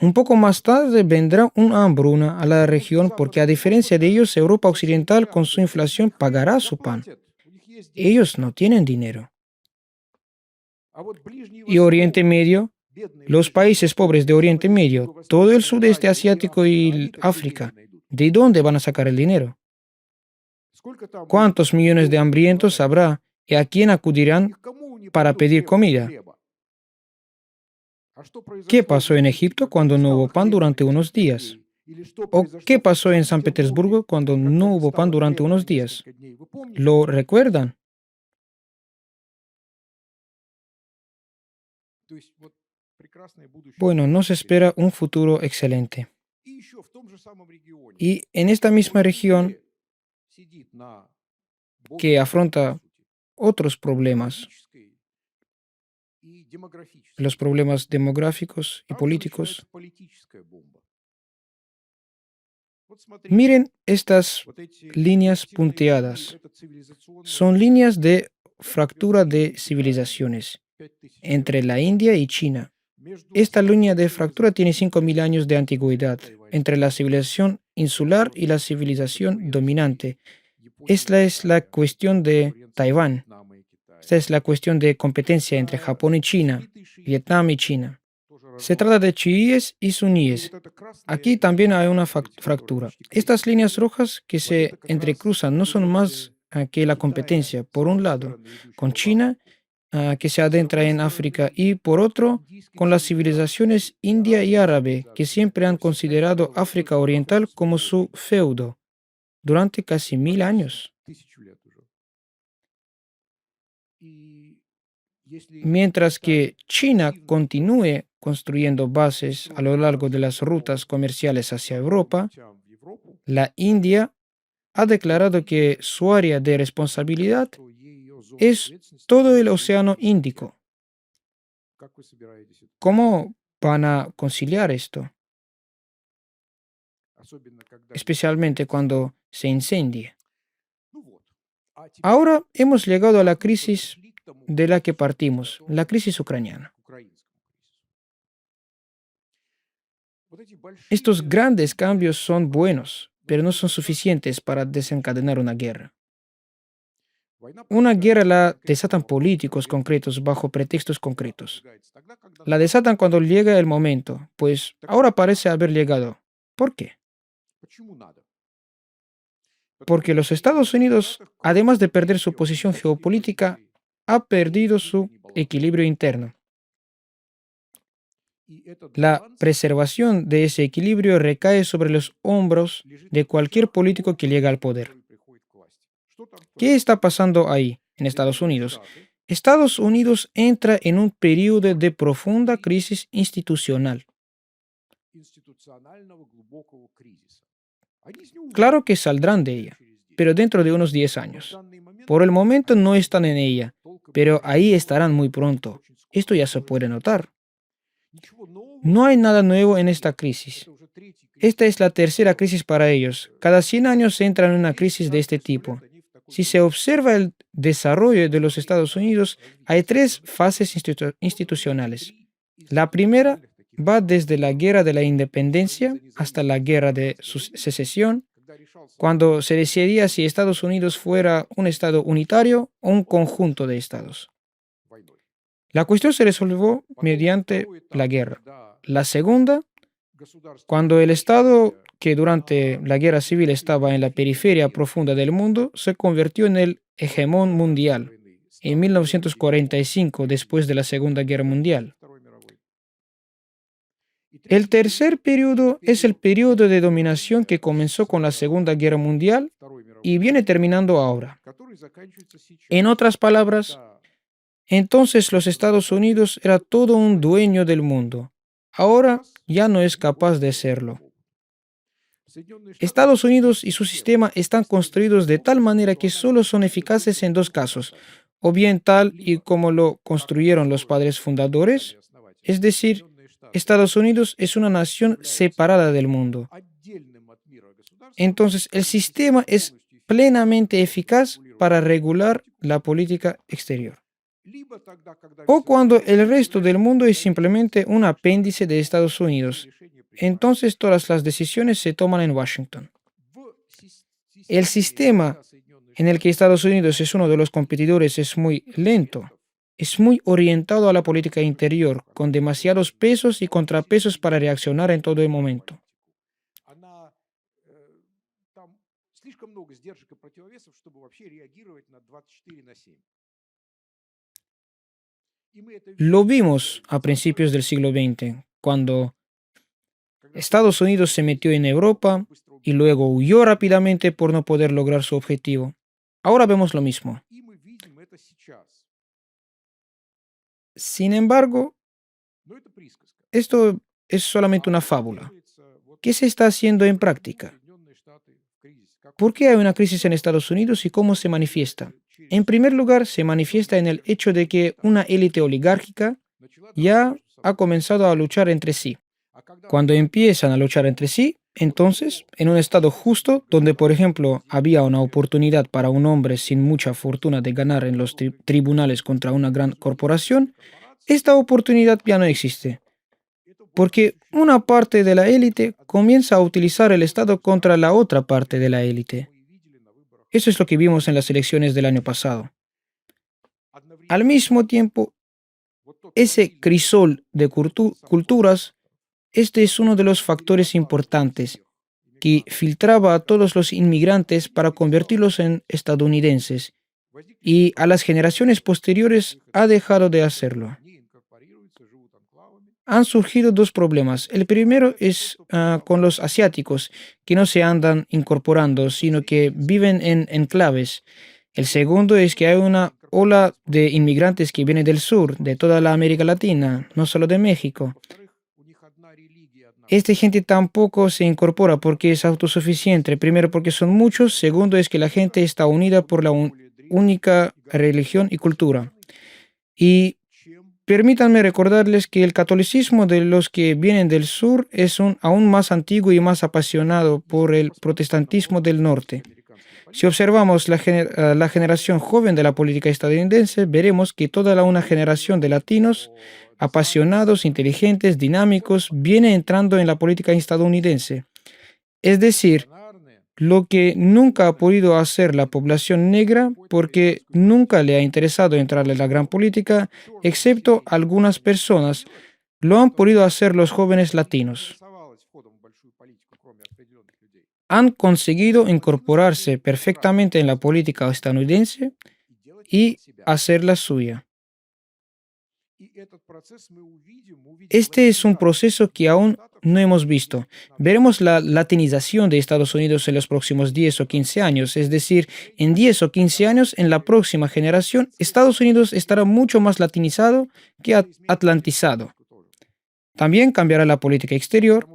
Un poco más tarde vendrá una hambruna a la región porque a diferencia de ellos, Europa Occidental con su inflación pagará su pan. Ellos no tienen dinero. Y Oriente Medio, los países pobres de Oriente Medio, todo el sudeste asiático y África, ¿de dónde van a sacar el dinero? ¿Cuántos millones de hambrientos habrá y a quién acudirán para pedir comida? ¿Qué pasó en Egipto cuando no hubo pan durante unos días? ¿O qué pasó en San Petersburgo cuando no hubo pan durante unos días? ¿Lo recuerdan? Bueno, nos espera un futuro excelente. Y en esta misma región que afronta otros problemas, los problemas demográficos y políticos, miren estas líneas punteadas. Son líneas de fractura de civilizaciones entre la India y China. Esta línea de fractura tiene 5.000 años de antigüedad entre la civilización insular y la civilización dominante. Esta es la cuestión de Taiwán. Esta es la cuestión de competencia entre Japón y China, Vietnam y China. Se trata de chiíes y suníes. Aquí también hay una fractura. Estas líneas rojas que se entrecruzan no son más que la competencia, por un lado, con China, que se adentra en África, y por otro, con las civilizaciones india y árabe, que siempre han considerado África Oriental como su feudo durante casi 1.000 años. Mientras que China continúe construyendo bases a lo largo de las rutas comerciales hacia Europa, la India ha declarado que su área de responsabilidad es todo el Océano Índico. ¿Cómo van a conciliar esto? Especialmente cuando se incendie. Ahora hemos llegado a la crisis de la que partimos, la crisis ucraniana. Estos grandes cambios son buenos, pero no son suficientes para desencadenar una guerra. Una guerra la desatan políticos concretos bajo pretextos concretos. La desatan cuando llega el momento, pues ahora parece haber llegado. ¿Por qué? porque los Estados Unidos, además de perder su posición geopolítica, ha perdido su equilibrio interno. La preservación de ese equilibrio recae sobre los hombros de cualquier político que llega al poder. ¿Qué está pasando ahí, en Estados Unidos? Estados Unidos entra en un periodo de profunda crisis institucional. Claro que saldrán de ella, pero dentro de unos 10 años. Por el momento no están en ella, pero ahí estarán muy pronto. Esto ya se puede notar. No hay nada nuevo en esta crisis. Esta es la tercera crisis para ellos. Cada 100 años se entra en una crisis de este tipo. Si se observa el desarrollo de los Estados Unidos, hay tres fases institucionales. La primera va desde la Guerra de la Independencia hasta la Guerra de Secesión, cuando se decidía si Estados Unidos fuera un estado unitario o un conjunto de estados. La cuestión se resolvió mediante la guerra. La segunda, cuando el estado que durante la guerra civil estaba en la periferia profunda del mundo, se convirtió en el hegemón mundial en 1945, después de la Segunda Guerra Mundial. El tercer periodo es el periodo de dominación que comenzó con la Segunda Guerra Mundial y viene terminando ahora. En otras palabras, entonces los Estados Unidos era todo un dueño del mundo. Ahora ya no es capaz de serlo. Estados Unidos y su sistema están construidos de tal manera que solo son eficaces en dos casos, o bien tal y como lo construyeron los padres fundadores, es decir, Estados Unidos es una nación separada del mundo. Entonces, el sistema es plenamente eficaz para regular la política exterior. O cuando el resto del mundo es simplemente un apéndice de Estados Unidos. Entonces todas las decisiones se toman en Washington. El sistema en el que Estados Unidos es uno de los competidores es muy lento. Es muy orientado a la política interior, con demasiados pesos y contrapesos para reaccionar en todo el momento. Lo vimos a principios del siglo XX, cuando Estados Unidos se metió en Europa y luego huyó rápidamente por no poder lograr su objetivo. Ahora vemos lo mismo. Sin embargo, esto es solamente una fábula. ¿Qué se está haciendo en práctica? ¿Por qué hay una crisis en Estados Unidos y cómo se manifiesta? En primer lugar, se manifiesta en el hecho de que una élite oligárquica ya ha comenzado a luchar entre sí. Cuando empiezan a luchar entre sí, entonces, en un estado justo, donde por ejemplo había una oportunidad para un hombre sin mucha fortuna de ganar en los tribunales contra una gran corporación, esta oportunidad ya no existe, porque una parte de la élite comienza a utilizar el Estado contra la otra parte de la élite. Eso es lo que vimos en las elecciones del año pasado. Al mismo tiempo, ese crisol de culturas, este es uno de los factores importantes que filtraba a todos los inmigrantes para convertirlos en estadounidenses, y a las generaciones posteriores ha dejado de hacerlo. Han surgido dos problemas. El primero es con los asiáticos, que no se andan incorporando, sino que viven en enclaves. El segundo es que hay una ola de inmigrantes que viene del sur, de toda la América Latina, no solo de México. Esta gente tampoco se incorpora porque es autosuficiente. Primero, porque son muchos. Segundo, es que la gente está unida por la única religión y cultura. Y permítanme recordarles que el catolicismo de los que vienen del sur es aún más antiguo y más apasionado por el protestantismo del norte. Si observamos la generación joven de la política estadounidense, veremos que toda una generación de latinos apasionados, inteligentes, dinámicos, viene entrando en la política estadounidense. Es decir, lo que nunca ha podido hacer la población negra porque nunca le ha interesado entrar en la gran política, excepto algunas personas, lo han podido hacer los jóvenes latinos. han conseguido incorporarse perfectamente en la política estadounidense y hacerla suya. Este es un proceso que aún no hemos visto. Veremos la latinización de Estados Unidos en los próximos 10 o 15 años, es decir, en 10 o 15 años, en la próxima generación, Estados Unidos estará mucho más latinizado que atlantizado. También cambiará la política exterior,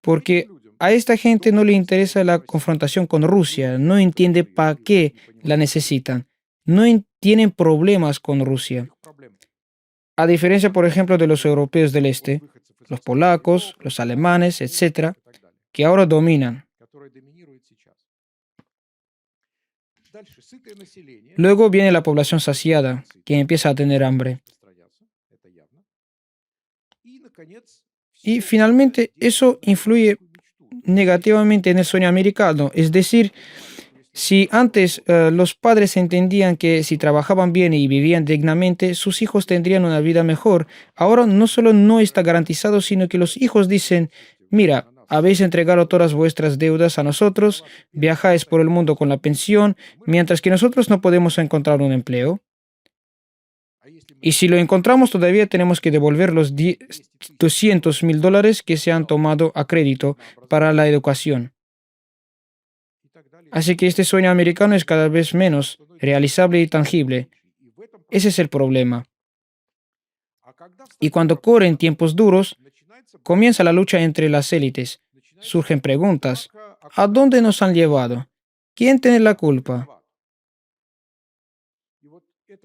porque a esta gente no le interesa la confrontación con Rusia, no entiende para qué la necesitan, no tienen problemas con Rusia. A diferencia, por ejemplo, de los europeos del este, los polacos, los alemanes, etcétera, que ahora dominan. Luego viene la población saciada, que empieza a tener hambre. Y finalmente, eso influye negativamente en el sueño americano. Es decir, si antes los padres entendían que si trabajaban bien y vivían dignamente, sus hijos tendrían una vida mejor, ahora no solo no está garantizado, sino que los hijos dicen, mira, habéis entregado todas vuestras deudas a nosotros, viajáis por el mundo con la pensión, mientras que nosotros no podemos encontrar un empleo. Y si lo encontramos, todavía tenemos que devolver los $200,000 que se han tomado a crédito para la educación. Así que este sueño americano es cada vez menos realizable y tangible. Ese es el problema. Y cuando corren tiempos duros, comienza la lucha entre las élites. Surgen preguntas. ¿A dónde nos han llevado? ¿Quién tiene la culpa?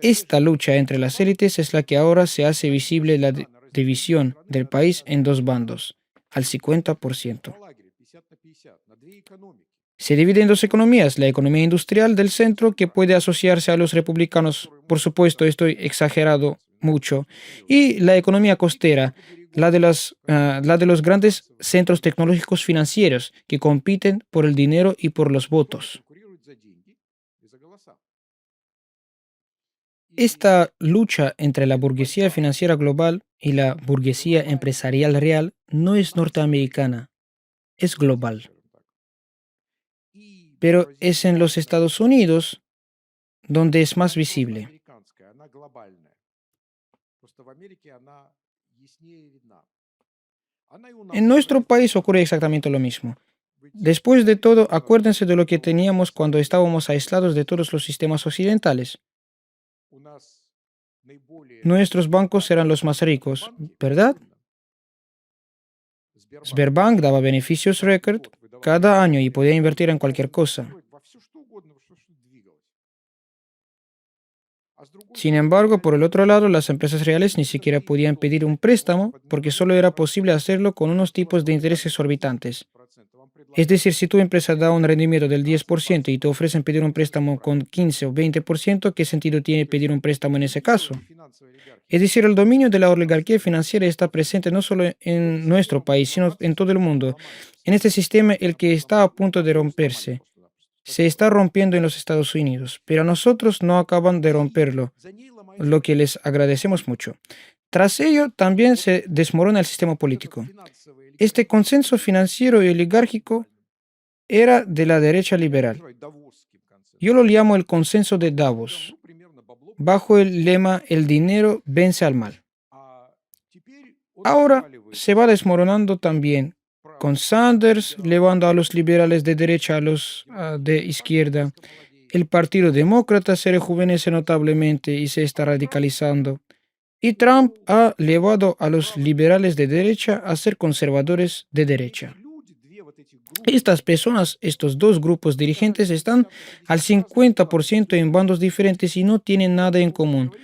Esta lucha entre las élites es la que ahora se hace visible la división del país en dos bandos, al 50%. Se divide en dos economías, la economía industrial del centro, que puede asociarse a los republicanos, por supuesto, estoy exagerado mucho, y la economía costera, la de los grandes centros tecnológicos financieros, que compiten por el dinero y por los votos. Esta lucha entre la burguesía financiera global y la burguesía empresarial real no es norteamericana, es global. Pero es en los Estados Unidos donde es más visible. En nuestro país ocurre exactamente lo mismo. Después de todo, acuérdense de lo que teníamos cuando estábamos aislados de todos los sistemas occidentales. Nuestros bancos eran los más ricos, ¿verdad? Sberbank daba beneficios récord cada año y podía invertir en cualquier cosa. Sin embargo, por el otro lado, las empresas reales ni siquiera podían pedir un préstamo porque solo era posible hacerlo con unos tipos de intereses exorbitantes. Es decir, si tu empresa da un rendimiento del 10% y te ofrecen pedir un préstamo con 15 o 20%, ¿qué sentido tiene pedir un préstamo en ese caso? Es decir, el dominio de la oligarquía financiera está presente no solo en nuestro país, sino en todo el mundo. En este sistema, el que está a punto de romperse, se está rompiendo en los Estados Unidos, pero a nosotros no acaban de romperlo, lo que les agradecemos mucho. Tras ello, también se desmorona el sistema político. Este consenso financiero y oligárquico era de la derecha liberal. Yo lo llamo el consenso de Davos, bajo el lema "El dinero vence al mal". Ahora se va desmoronando también, con Sanders llevando a los liberales de derecha a los de izquierda. El Partido Demócrata se rejuvenece notablemente y se está radicalizando. Y Trump ha llevado a los liberales de derecha a ser conservadores de derecha. Estas personas, estos dos grupos dirigentes, están al 50% en bandos diferentes y no tienen nada en común.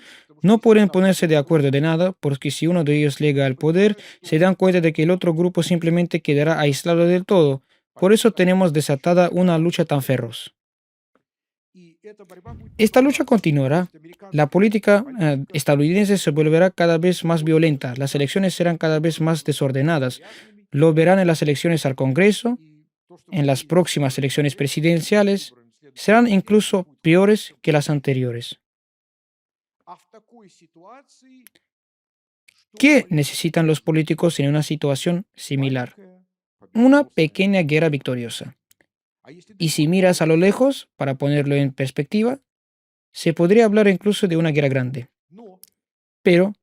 No pueden ponerse de acuerdo de nada, porque si uno de ellos llega al poder, se dan cuenta de que el otro grupo simplemente quedará aislado del todo. Por eso tenemos desatada una lucha tan feroz. Esta lucha continuará. La política estadounidense se volverá cada vez más violenta. Las elecciones serán cada vez más desordenadas. Lo verán en las elecciones al Congreso, en las próximas elecciones presidenciales. Serán incluso peores que las anteriores. ¿Qué necesitan los políticos en una situación similar? Una pequeña guerra victoriosa. Y si miras a lo lejos, para ponerlo en perspectiva, se podría hablar incluso de una guerra grande. Pero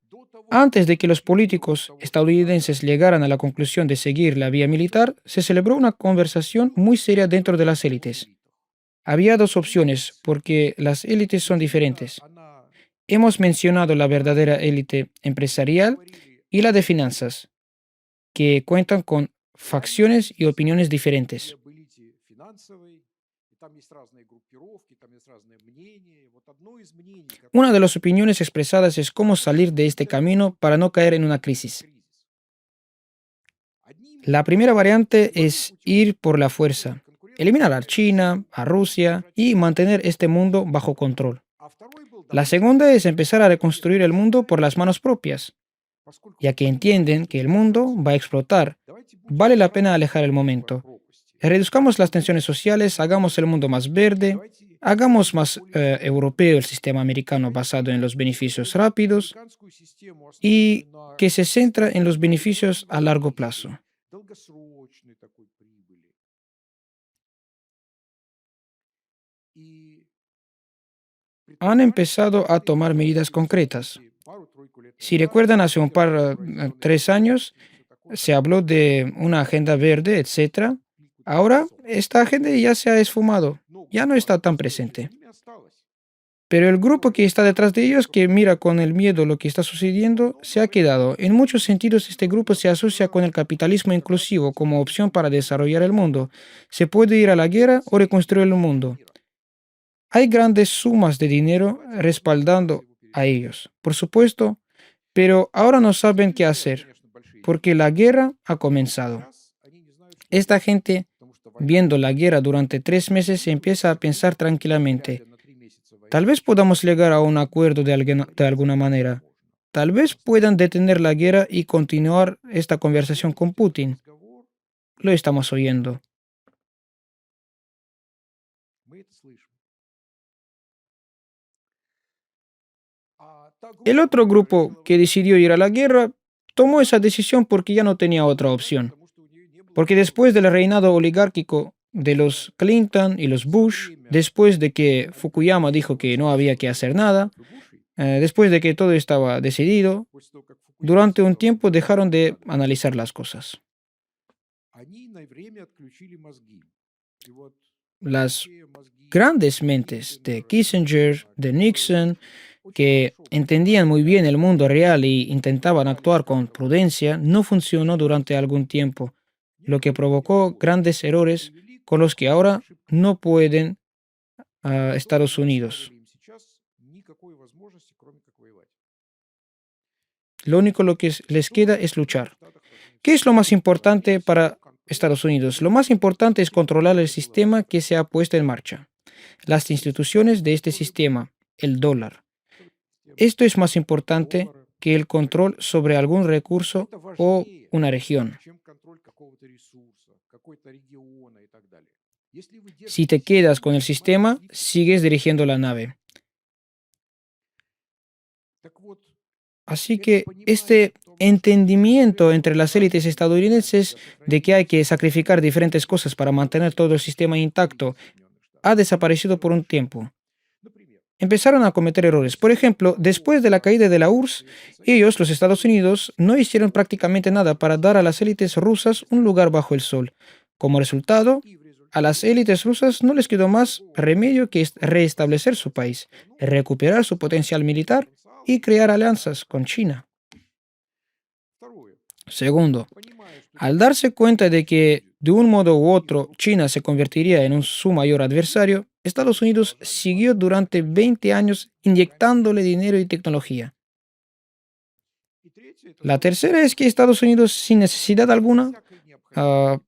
antes de que los políticos estadounidenses llegaran a la conclusión de seguir la vía militar, se celebró una conversación muy seria dentro de las élites. Había dos opciones, porque las élites son diferentes. Hemos mencionado la verdadera élite empresarial y la de finanzas, que cuentan con facciones y opiniones diferentes. Una de las opiniones expresadas es cómo salir de este camino para no caer en una crisis. La primera variante es ir por la fuerza, eliminar a China, a Rusia y mantener este mundo bajo control. La segunda es empezar a reconstruir el mundo por las manos propias, ya que entienden que el mundo va a explotar. Vale la pena alejar el momento. Reduzcamos las tensiones sociales, hagamos el mundo más verde, hagamos más europeo el sistema americano basado en los beneficios rápidos y que se centra en los beneficios a largo plazo. Han empezado a tomar medidas concretas. Si recuerdan, hace 3 años, se habló de una agenda verde, etcétera. Ahora, esta agenda ya se ha esfumado, ya no está tan presente. Pero el grupo que está detrás de ellos, que mira con el miedo lo que está sucediendo, se ha quedado. En muchos sentidos, este grupo se asocia con el capitalismo inclusivo como opción para desarrollar el mundo. Se puede ir a la guerra o reconstruir el mundo. Hay grandes sumas de dinero respaldando a ellos, por supuesto, pero ahora no saben qué hacer, porque la guerra ha comenzado. Esta gente, viendo la guerra durante 3 meses, empieza a pensar tranquilamente. Tal vez podamos llegar a un acuerdo de alguna manera. Tal vez puedan detener la guerra y continuar esta conversación con Putin. Lo estamos oyendo. El otro grupo que decidió ir a la guerra tomó esa decisión porque ya no tenía otra opción. Porque después del reinado oligárquico de los Clinton y los Bush, después de que Fukuyama dijo que no había que hacer nada, después de que todo estaba decidido, durante un tiempo dejaron de analizar las cosas. Las grandes mentes de Kissinger, de Nixon, que entendían muy bien el mundo real y intentaban actuar con prudencia, no funcionó durante algún tiempo, lo que provocó grandes errores con los que ahora no pueden Estados Unidos. Lo único lo que les queda es luchar. ¿Qué es lo más importante para Estados Unidos? Lo más importante es controlar el sistema que se ha puesto en marcha, las instituciones de este sistema, el dólar. Esto es más importante que el control sobre algún recurso o una región. Si te quedas con el sistema, sigues dirigiendo la nave. Así que este entendimiento entre las élites estadounidenses de que hay que sacrificar diferentes cosas para mantener todo el sistema intacto ha desaparecido por un tiempo. Empezaron a cometer errores. Por ejemplo, después de la caída de la URSS, ellos, los Estados Unidos, no hicieron prácticamente nada para dar a las élites rusas un lugar bajo el sol. Como resultado, a las élites rusas no les quedó más remedio que restablecer su país, recuperar su potencial militar y crear alianzas con China. Segundo, al darse cuenta de que de un modo u otro China se convertiría en su mayor adversario, Estados Unidos siguió durante 20 años inyectándole dinero y tecnología. La tercera es que Estados Unidos, sin necesidad alguna,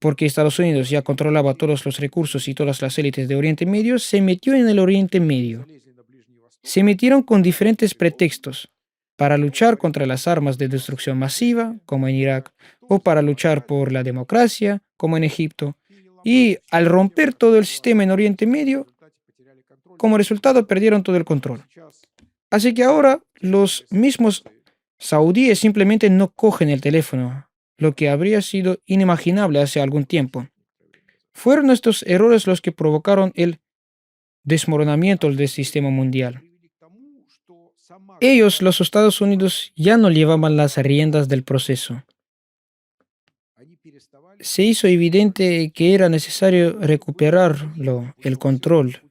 porque Estados Unidos ya controlaba todos los recursos y todas las élites de Oriente Medio, se metió en el Oriente Medio. Se metieron con diferentes pretextos para luchar contra las armas de destrucción masiva, como en Irak, o para luchar por la democracia, como en Egipto. Y al romper todo el sistema en Oriente Medio, como resultado perdieron todo el control. Así que ahora los mismos saudíes simplemente no cogen el teléfono, lo que habría sido inimaginable hace algún tiempo. Fueron estos errores los que provocaron el desmoronamiento del sistema mundial. Ellos, los Estados Unidos, ya no llevaban las riendas del proceso. Se hizo evidente que era necesario recuperarlo, el control,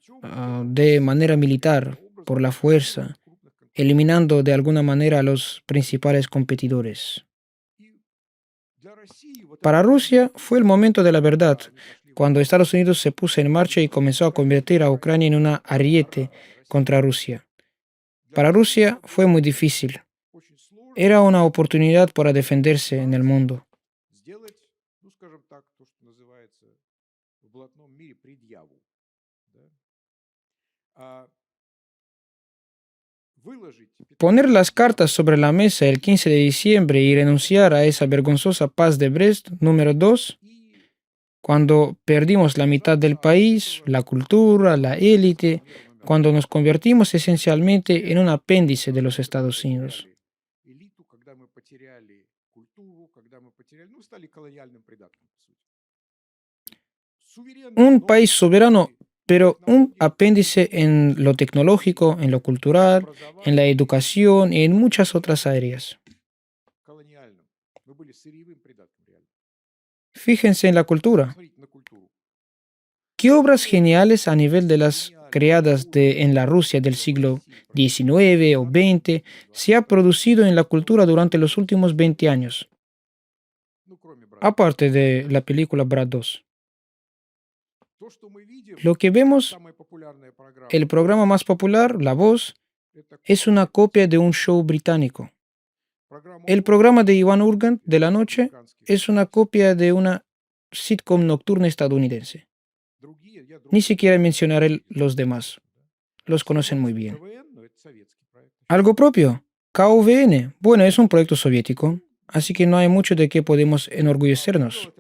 de manera militar, por la fuerza, eliminando de alguna manera a los principales competidores. Para Rusia fue el momento de la verdad, cuando Estados Unidos se puso en marcha y comenzó a convertir a Ucrania en una ariete contra Rusia. Para Rusia fue muy difícil. Era una oportunidad para defenderse en el mundo. Poner las cartas sobre la mesa el 15 de diciembre y renunciar a esa vergonzosa paz de Brest número 2, cuando perdimos la mitad del país, la cultura, la élite, cuando nos convertimos esencialmente en un apéndice de los Estados Unidos. Un país soberano, pero un apéndice en lo tecnológico, en lo cultural, en la educación y en muchas otras áreas. Fíjense en la cultura. ¿Qué obras geniales a nivel de las creadas en la Rusia del siglo XIX o XX se ha producido en la cultura durante los últimos 20 años? Aparte de la película Brad 2. Lo que vemos, el programa más popular, La Voz, es una copia de un show británico. El programa de Iván Urgant de la noche es una copia de una sitcom nocturna estadounidense. Ni siquiera mencionaré los demás. Los conocen muy bien. Algo propio. KVN. Bueno, es un proyecto soviético, así que no hay mucho de qué podemos enorgullecernos.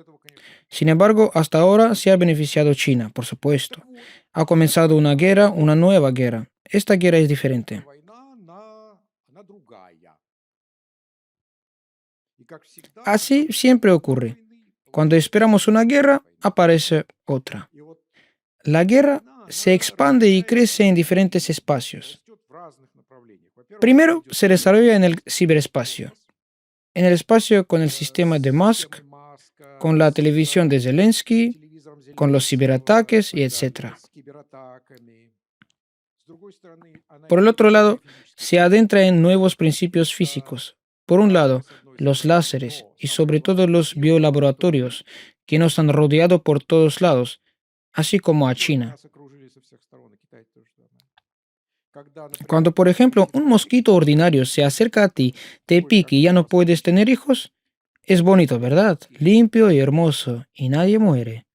Sin embargo, hasta ahora se ha beneficiado China, por supuesto. Ha comenzado una guerra, una nueva guerra. Esta guerra es diferente. Así siempre ocurre. Cuando esperamos una guerra, aparece otra. La guerra se expande y crece en diferentes espacios. Primero, se desarrolla en el ciberespacio, en el espacio con el sistema de Musk, con la televisión de Zelensky, con los ciberataques y etc. Por el otro lado, se adentra en nuevos principios físicos. Por un lado, los láseres y sobre todo los biolaboratorios que nos han rodeado por todos lados, así como a China. Cuando, por ejemplo, un mosquito ordinario se acerca a ti, te pica y ya no puedes tener hijos, es bonito, ¿verdad? Limpio y hermoso, y nadie muere.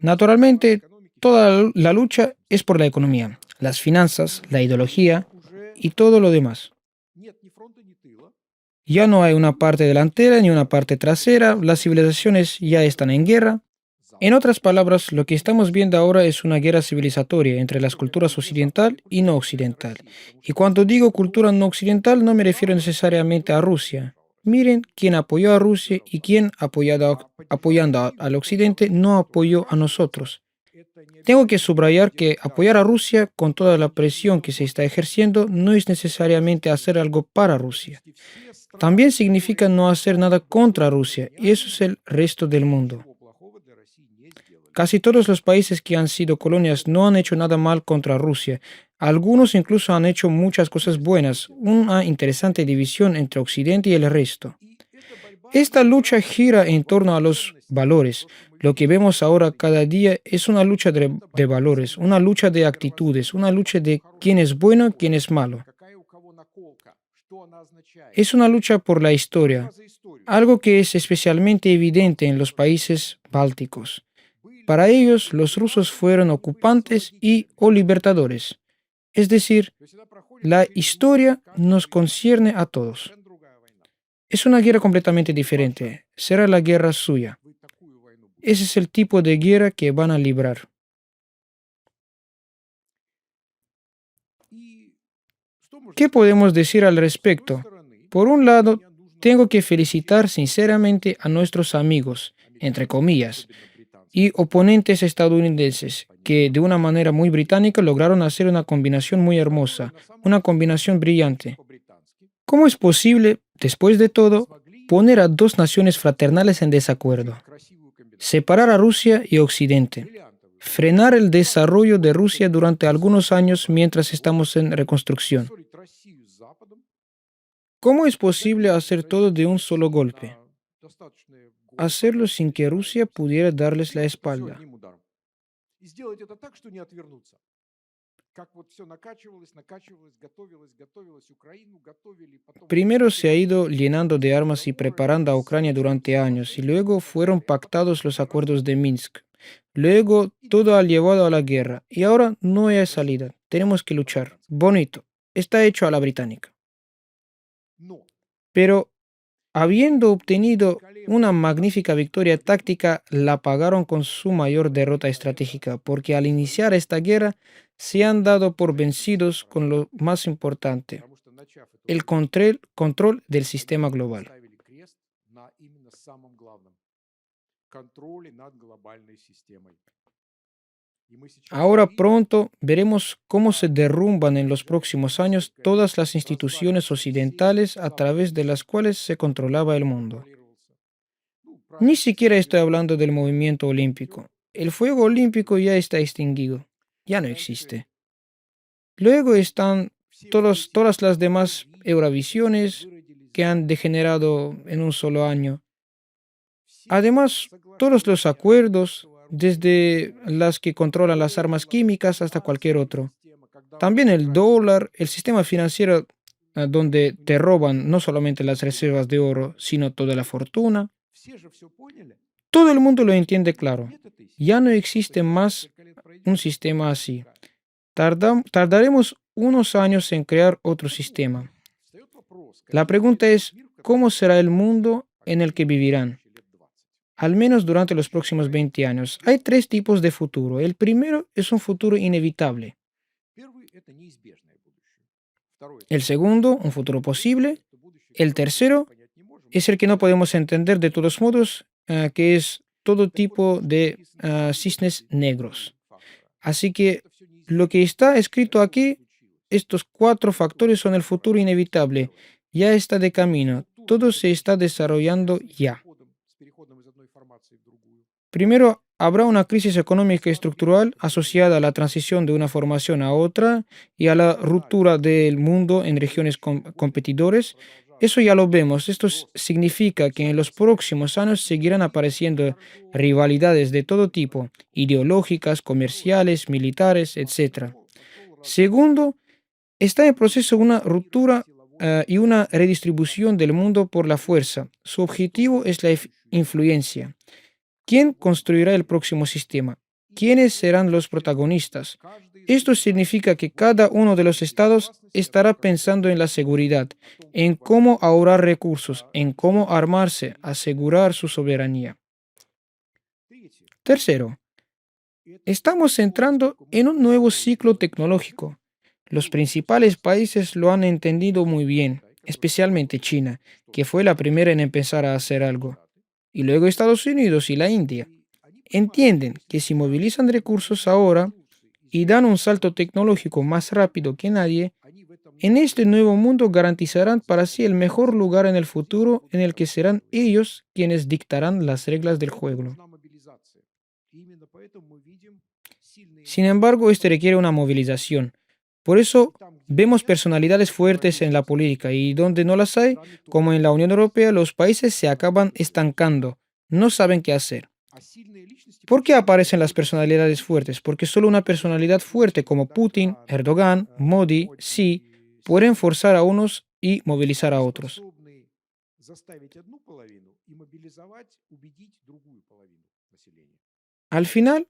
Naturalmente, toda la lucha es por la economía, las finanzas, la ideología y todo lo demás. Ya no hay una parte delantera ni una parte trasera, las civilizaciones ya están en guerra. En otras palabras, lo que estamos viendo ahora es una guerra civilizatoria entre las culturas occidental y no occidental. Y cuando digo cultura no occidental, no me refiero necesariamente a Rusia. Miren quién apoyó a Rusia y quién, apoyando al Occidente, no apoyó a nosotros. Tengo que subrayar que apoyar a Rusia con toda la presión que se está ejerciendo no es necesariamente hacer algo para Rusia. También significa no hacer nada contra Rusia, y eso es el resto del mundo. Casi todos los países que han sido colonias no han hecho nada mal contra Rusia. Algunos incluso han hecho muchas cosas buenas, una interesante división entre Occidente y el resto. Esta lucha gira en torno a los valores. Lo que vemos ahora cada día es una lucha de valores, una lucha de actitudes, una lucha de quién es bueno y quién es malo. Es una lucha por la historia, algo que es especialmente evidente en los países bálticos. Para ellos, los rusos fueron ocupantes y o libertadores. Es decir, la historia nos concierne a todos. Es una guerra completamente diferente. Será la guerra suya. Ese es el tipo de guerra que van a librar. ¿Qué podemos decir al respecto? Por un lado, tengo que felicitar sinceramente a nuestros amigos, entre comillas, y oponentes estadounidenses, que de una manera muy británica lograron hacer una combinación muy hermosa, una combinación brillante. ¿Cómo es posible, después de todo, poner a dos naciones fraternales en desacuerdo? Separar a Rusia y Occidente. Frenar el desarrollo de Rusia durante algunos años mientras estamos en reconstrucción. ¿Cómo es posible hacer todo de un solo golpe? Hacerlo sin que Rusia pudiera darles la espalda. Primero se ha ido llenando de armas y preparando a Ucrania durante años, y luego fueron pactados los acuerdos de Minsk. Luego todo ha llevado a la guerra, y ahora no hay salida. Tenemos que luchar. Bonito. Está hecho a la británica. Pero, habiendo obtenido una magnífica victoria táctica, la pagaron con su mayor derrota estratégica, porque al iniciar esta guerra se han dado por vencidos con lo más importante, el control del sistema global. Ahora pronto veremos cómo se derrumban en los próximos años todas las instituciones occidentales a través de las cuales se controlaba el mundo. Ni siquiera estoy hablando del movimiento olímpico. El fuego olímpico ya está extinguido, ya no existe. Luego están todas las demás Eurovisiones que han degenerado en un solo año. Además, todos los acuerdos, desde las que controlan las armas químicas hasta cualquier otro. También el dólar, el sistema financiero donde te roban no solamente las reservas de oro, sino toda la fortuna. Todo el mundo lo entiende claro. Ya no existe más un sistema así. Tardaremos unos años en crear otro sistema. La pregunta es, ¿cómo será el mundo en el que vivirán? Al menos durante los próximos 20 años. Hay tres tipos de futuro. El primero es un futuro inevitable. El segundo, un futuro posible. El tercero es el que no podemos entender de todos modos, que es todo tipo de cisnes negros. Así que lo que está escrito aquí, estos cuatro factores son el futuro inevitable. Ya está de camino. Todo se está desarrollando ya. Primero, habrá una crisis económica y estructural asociada a la transición de una formación a otra y a la ruptura del mundo en regiones competidores. Eso ya lo vemos. Esto significa que en los próximos años seguirán apareciendo rivalidades de todo tipo, ideológicas, comerciales, militares, etc. Segundo, está en proceso una ruptura y una redistribución del mundo por la fuerza. Su objetivo es la influencia. ¿Quién construirá el próximo sistema? ¿Quiénes serán los protagonistas? Esto significa que cada uno de los estados estará pensando en la seguridad, en cómo ahorrar recursos, en cómo armarse, asegurar su soberanía. Tercero, estamos entrando en un nuevo ciclo tecnológico. Los principales países lo han entendido muy bien, especialmente China, que fue la primera en empezar a hacer algo. Y luego Estados Unidos y la India. Entienden que si movilizan recursos ahora y dan un salto tecnológico más rápido que nadie, en este nuevo mundo garantizarán para sí el mejor lugar en el futuro en el que serán ellos quienes dictarán las reglas del juego. Sin embargo, este requiere una movilización. Por eso vemos personalidades fuertes en la política y donde no las hay, como en la Unión Europea, los países se acaban estancando, no saben qué hacer. ¿Por qué aparecen las personalidades fuertes? Porque solo una personalidad fuerte como Putin, Erdogan, Modi, Xi, pueden forzar a unos y movilizar a otros. Al final,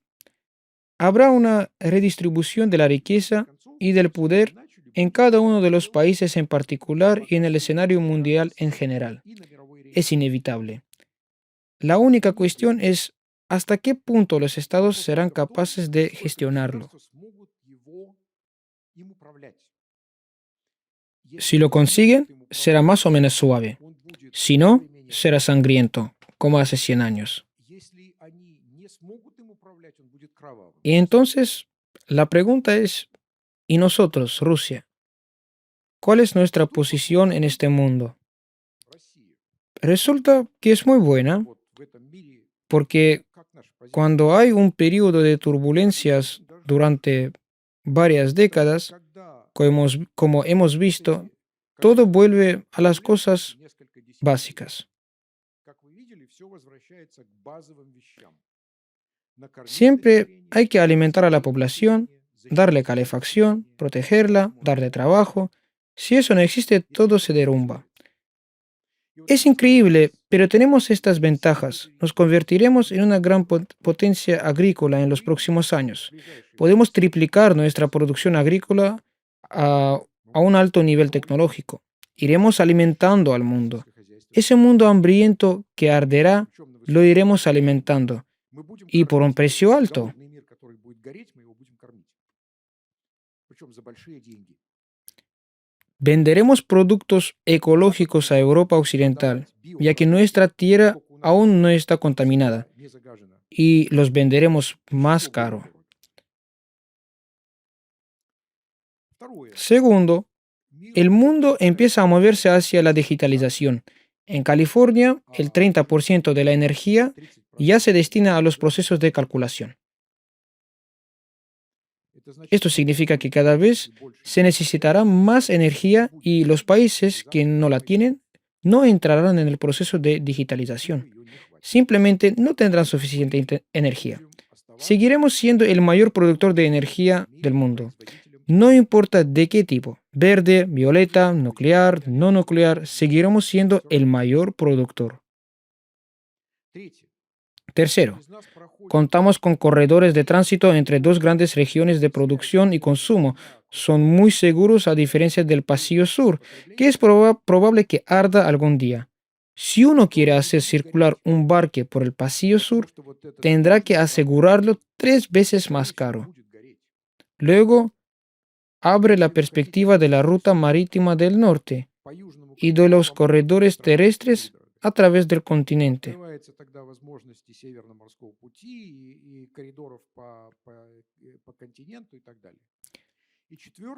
habrá una redistribución de la riqueza y del poder en cada uno de los países en particular y en el escenario mundial en general. Es inevitable. La única cuestión es hasta qué punto los estados serán capaces de gestionarlo. Si lo consiguen, será más o menos suave. Si no, será sangriento, como hace 100 años. Y entonces, la pregunta es, ¿y nosotros, Rusia? ¿Cuál es nuestra posición en este mundo? Resulta que es muy buena porque cuando hay un periodo de turbulencias durante varias décadas, como hemos visto, todo vuelve a las cosas básicas. Siempre hay que alimentar a la población, darle calefacción, protegerla, darle trabajo. Si eso no existe, todo se derrumba. Es increíble, pero tenemos estas ventajas. Nos convertiremos en una gran potencia agrícola en los próximos años. Podemos triplicar nuestra producción agrícola a un alto nivel tecnológico. Iremos alimentando al mundo. Ese mundo hambriento que arderá, lo iremos alimentando. Y por un precio alto. Venderemos productos ecológicos a Europa Occidental, ya que nuestra tierra aún no está contaminada, y los venderemos más caro. Segundo, el mundo empieza a moverse hacia la digitalización. En California, el 30% de la energía ya se destina a los procesos de calculación. Esto significa que cada vez se necesitará más energía y los países que no la tienen no entrarán en el proceso de digitalización. Simplemente no tendrán suficiente energía. Seguiremos siendo el mayor productor de energía del mundo. No importa de qué tipo, verde, violeta, nuclear, no nuclear, seguiremos siendo el mayor productor. Tercero, contamos con corredores de tránsito entre dos grandes regiones de producción y consumo. Son muy seguros a diferencia del Pasillo Sur, que es probable que arda algún día. Si uno quiere hacer circular un barco por el Pasillo Sur, tendrá que asegurarlo 3 veces más caro. Luego, abre la perspectiva de la ruta marítima del norte y de los corredores terrestres a través del continente.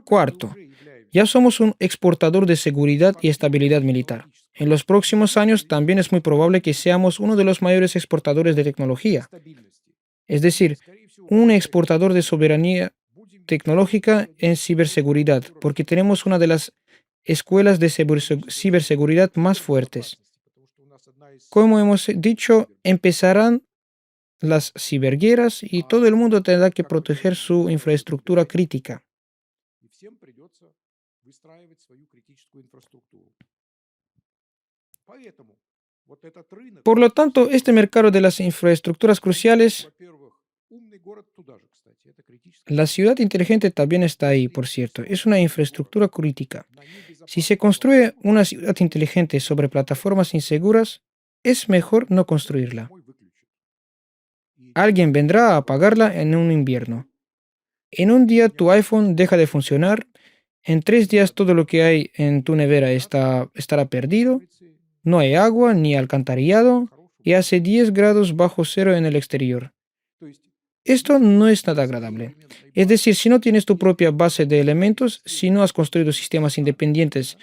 Cuarto, ya somos un exportador de seguridad y estabilidad militar. En los próximos años también es muy probable que seamos uno de los mayores exportadores de tecnología, es decir, un exportador de soberanía tecnológica en ciberseguridad, porque tenemos una de las escuelas de ciberseguridad más fuertes. Como hemos dicho, empezarán las ciberguerras y todo el mundo tendrá que proteger su infraestructura crítica. Por lo tanto, este mercado de las infraestructuras cruciales, la ciudad inteligente también está ahí, por cierto, es una infraestructura crítica. Si se construye una ciudad inteligente sobre plataformas inseguras, es mejor no construirla. Alguien vendrá a apagarla en un invierno. En un día tu iPhone deja de funcionar, en 3 días todo lo que hay en tu nevera estará perdido, no hay agua ni alcantarillado y hace 10 grados bajo cero en el exterior. Esto no es nada agradable. Es decir, si no tienes tu propia base de elementos, si no has construido sistemas independientes,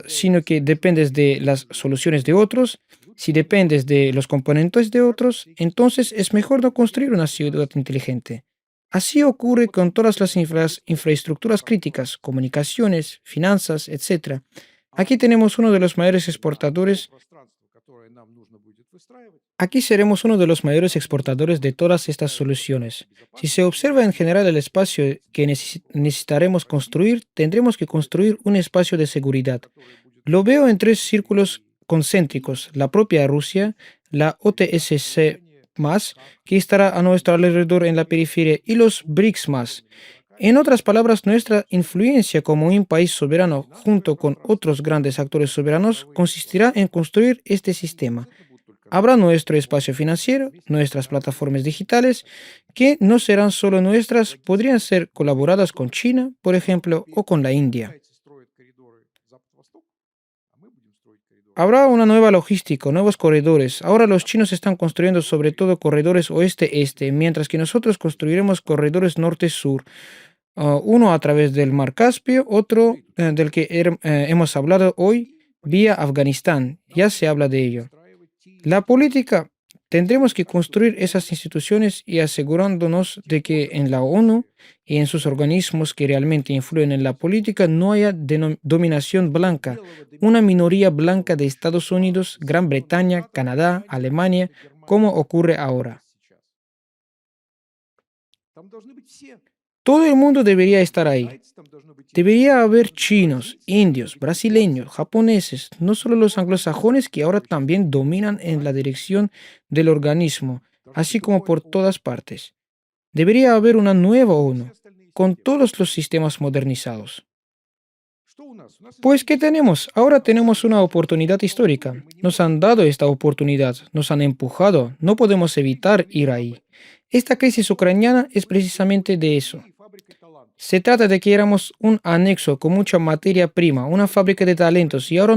sino que dependes de las soluciones de otros, si dependes de los componentes de otros, entonces es mejor no construir una ciudad inteligente. Así ocurre con todas las infraestructuras críticas, comunicaciones, finanzas, etc. Aquí tenemos uno de los mayores exportadores. Aquí seremos uno de los mayores exportadores de todas estas soluciones. Si se observa en general el espacio que necesitaremos construir, tendremos que construir un espacio de seguridad. Lo veo en 3 círculos concéntricos: la propia Rusia, la OTSC+, que estará a nuestro alrededor en la periferia, y los BRICS+. En otras palabras, nuestra influencia como un país soberano junto con otros grandes actores soberanos consistirá en construir este sistema. Habrá nuestro espacio financiero, nuestras plataformas digitales, que no serán solo nuestras, podrían ser colaboradas con China, por ejemplo, o con la India. Habrá una nueva logística, nuevos corredores. Ahora los chinos están construyendo sobre todo corredores oeste-este, mientras que nosotros construiremos corredores norte-sur. Uno a través del Mar Caspio, otro del que hemos hablado hoy, vía Afganistán. Ya se habla de ello. La política, tendremos que construir esas instituciones y asegurándonos de que en la ONU y en sus organismos que realmente influyen en la política no haya dominación blanca, una minoría blanca de Estados Unidos, Gran Bretaña, Canadá, Alemania, como ocurre ahora. Todo el mundo debería estar ahí. Debería haber chinos, indios, brasileños, japoneses, no solo los anglosajones que ahora también dominan en la dirección del organismo, así como por todas partes. Debería haber una nueva ONU, con todos los sistemas modernizados. Pues, ¿qué tenemos? Ahora tenemos una oportunidad histórica. Nos han dado esta oportunidad, nos han empujado, no podemos evitar ir ahí. Esta crisis ucraniana es precisamente de eso. Se trata de que éramos un anexo con mucha materia prima, una fábrica de talentos, y ahora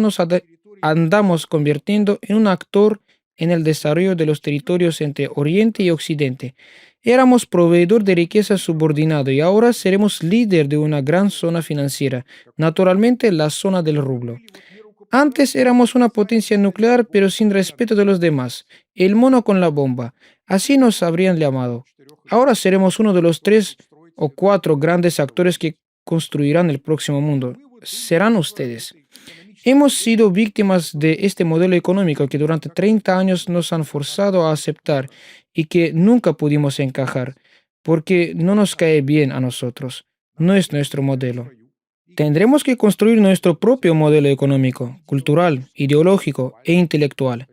andamos convirtiendo en un actor en el desarrollo de los territorios entre Oriente y Occidente. Éramos proveedor de riqueza subordinado y ahora seremos líder de una gran zona financiera, naturalmente la zona del rublo. Antes éramos una potencia nuclear, pero sin respeto de los demás, el mono con la bomba. Así nos habrían llamado. Ahora seremos uno de los 3 o 4 grandes actores que construirán el próximo mundo. Serán ustedes. Hemos sido víctimas de este modelo económico que durante 30 años nos han forzado a aceptar y que nunca pudimos encajar, porque no nos cae bien a nosotros. No es nuestro modelo. Tendremos que construir nuestro propio modelo económico, cultural, ideológico e intelectual.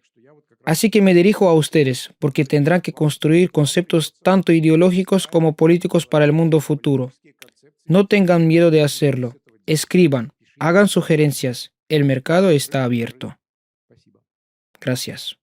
Así que me dirijo a ustedes, porque tendrán que construir conceptos tanto ideológicos como políticos para el mundo futuro. No tengan miedo de hacerlo. Escriban, hagan sugerencias. El mercado está abierto. Gracias.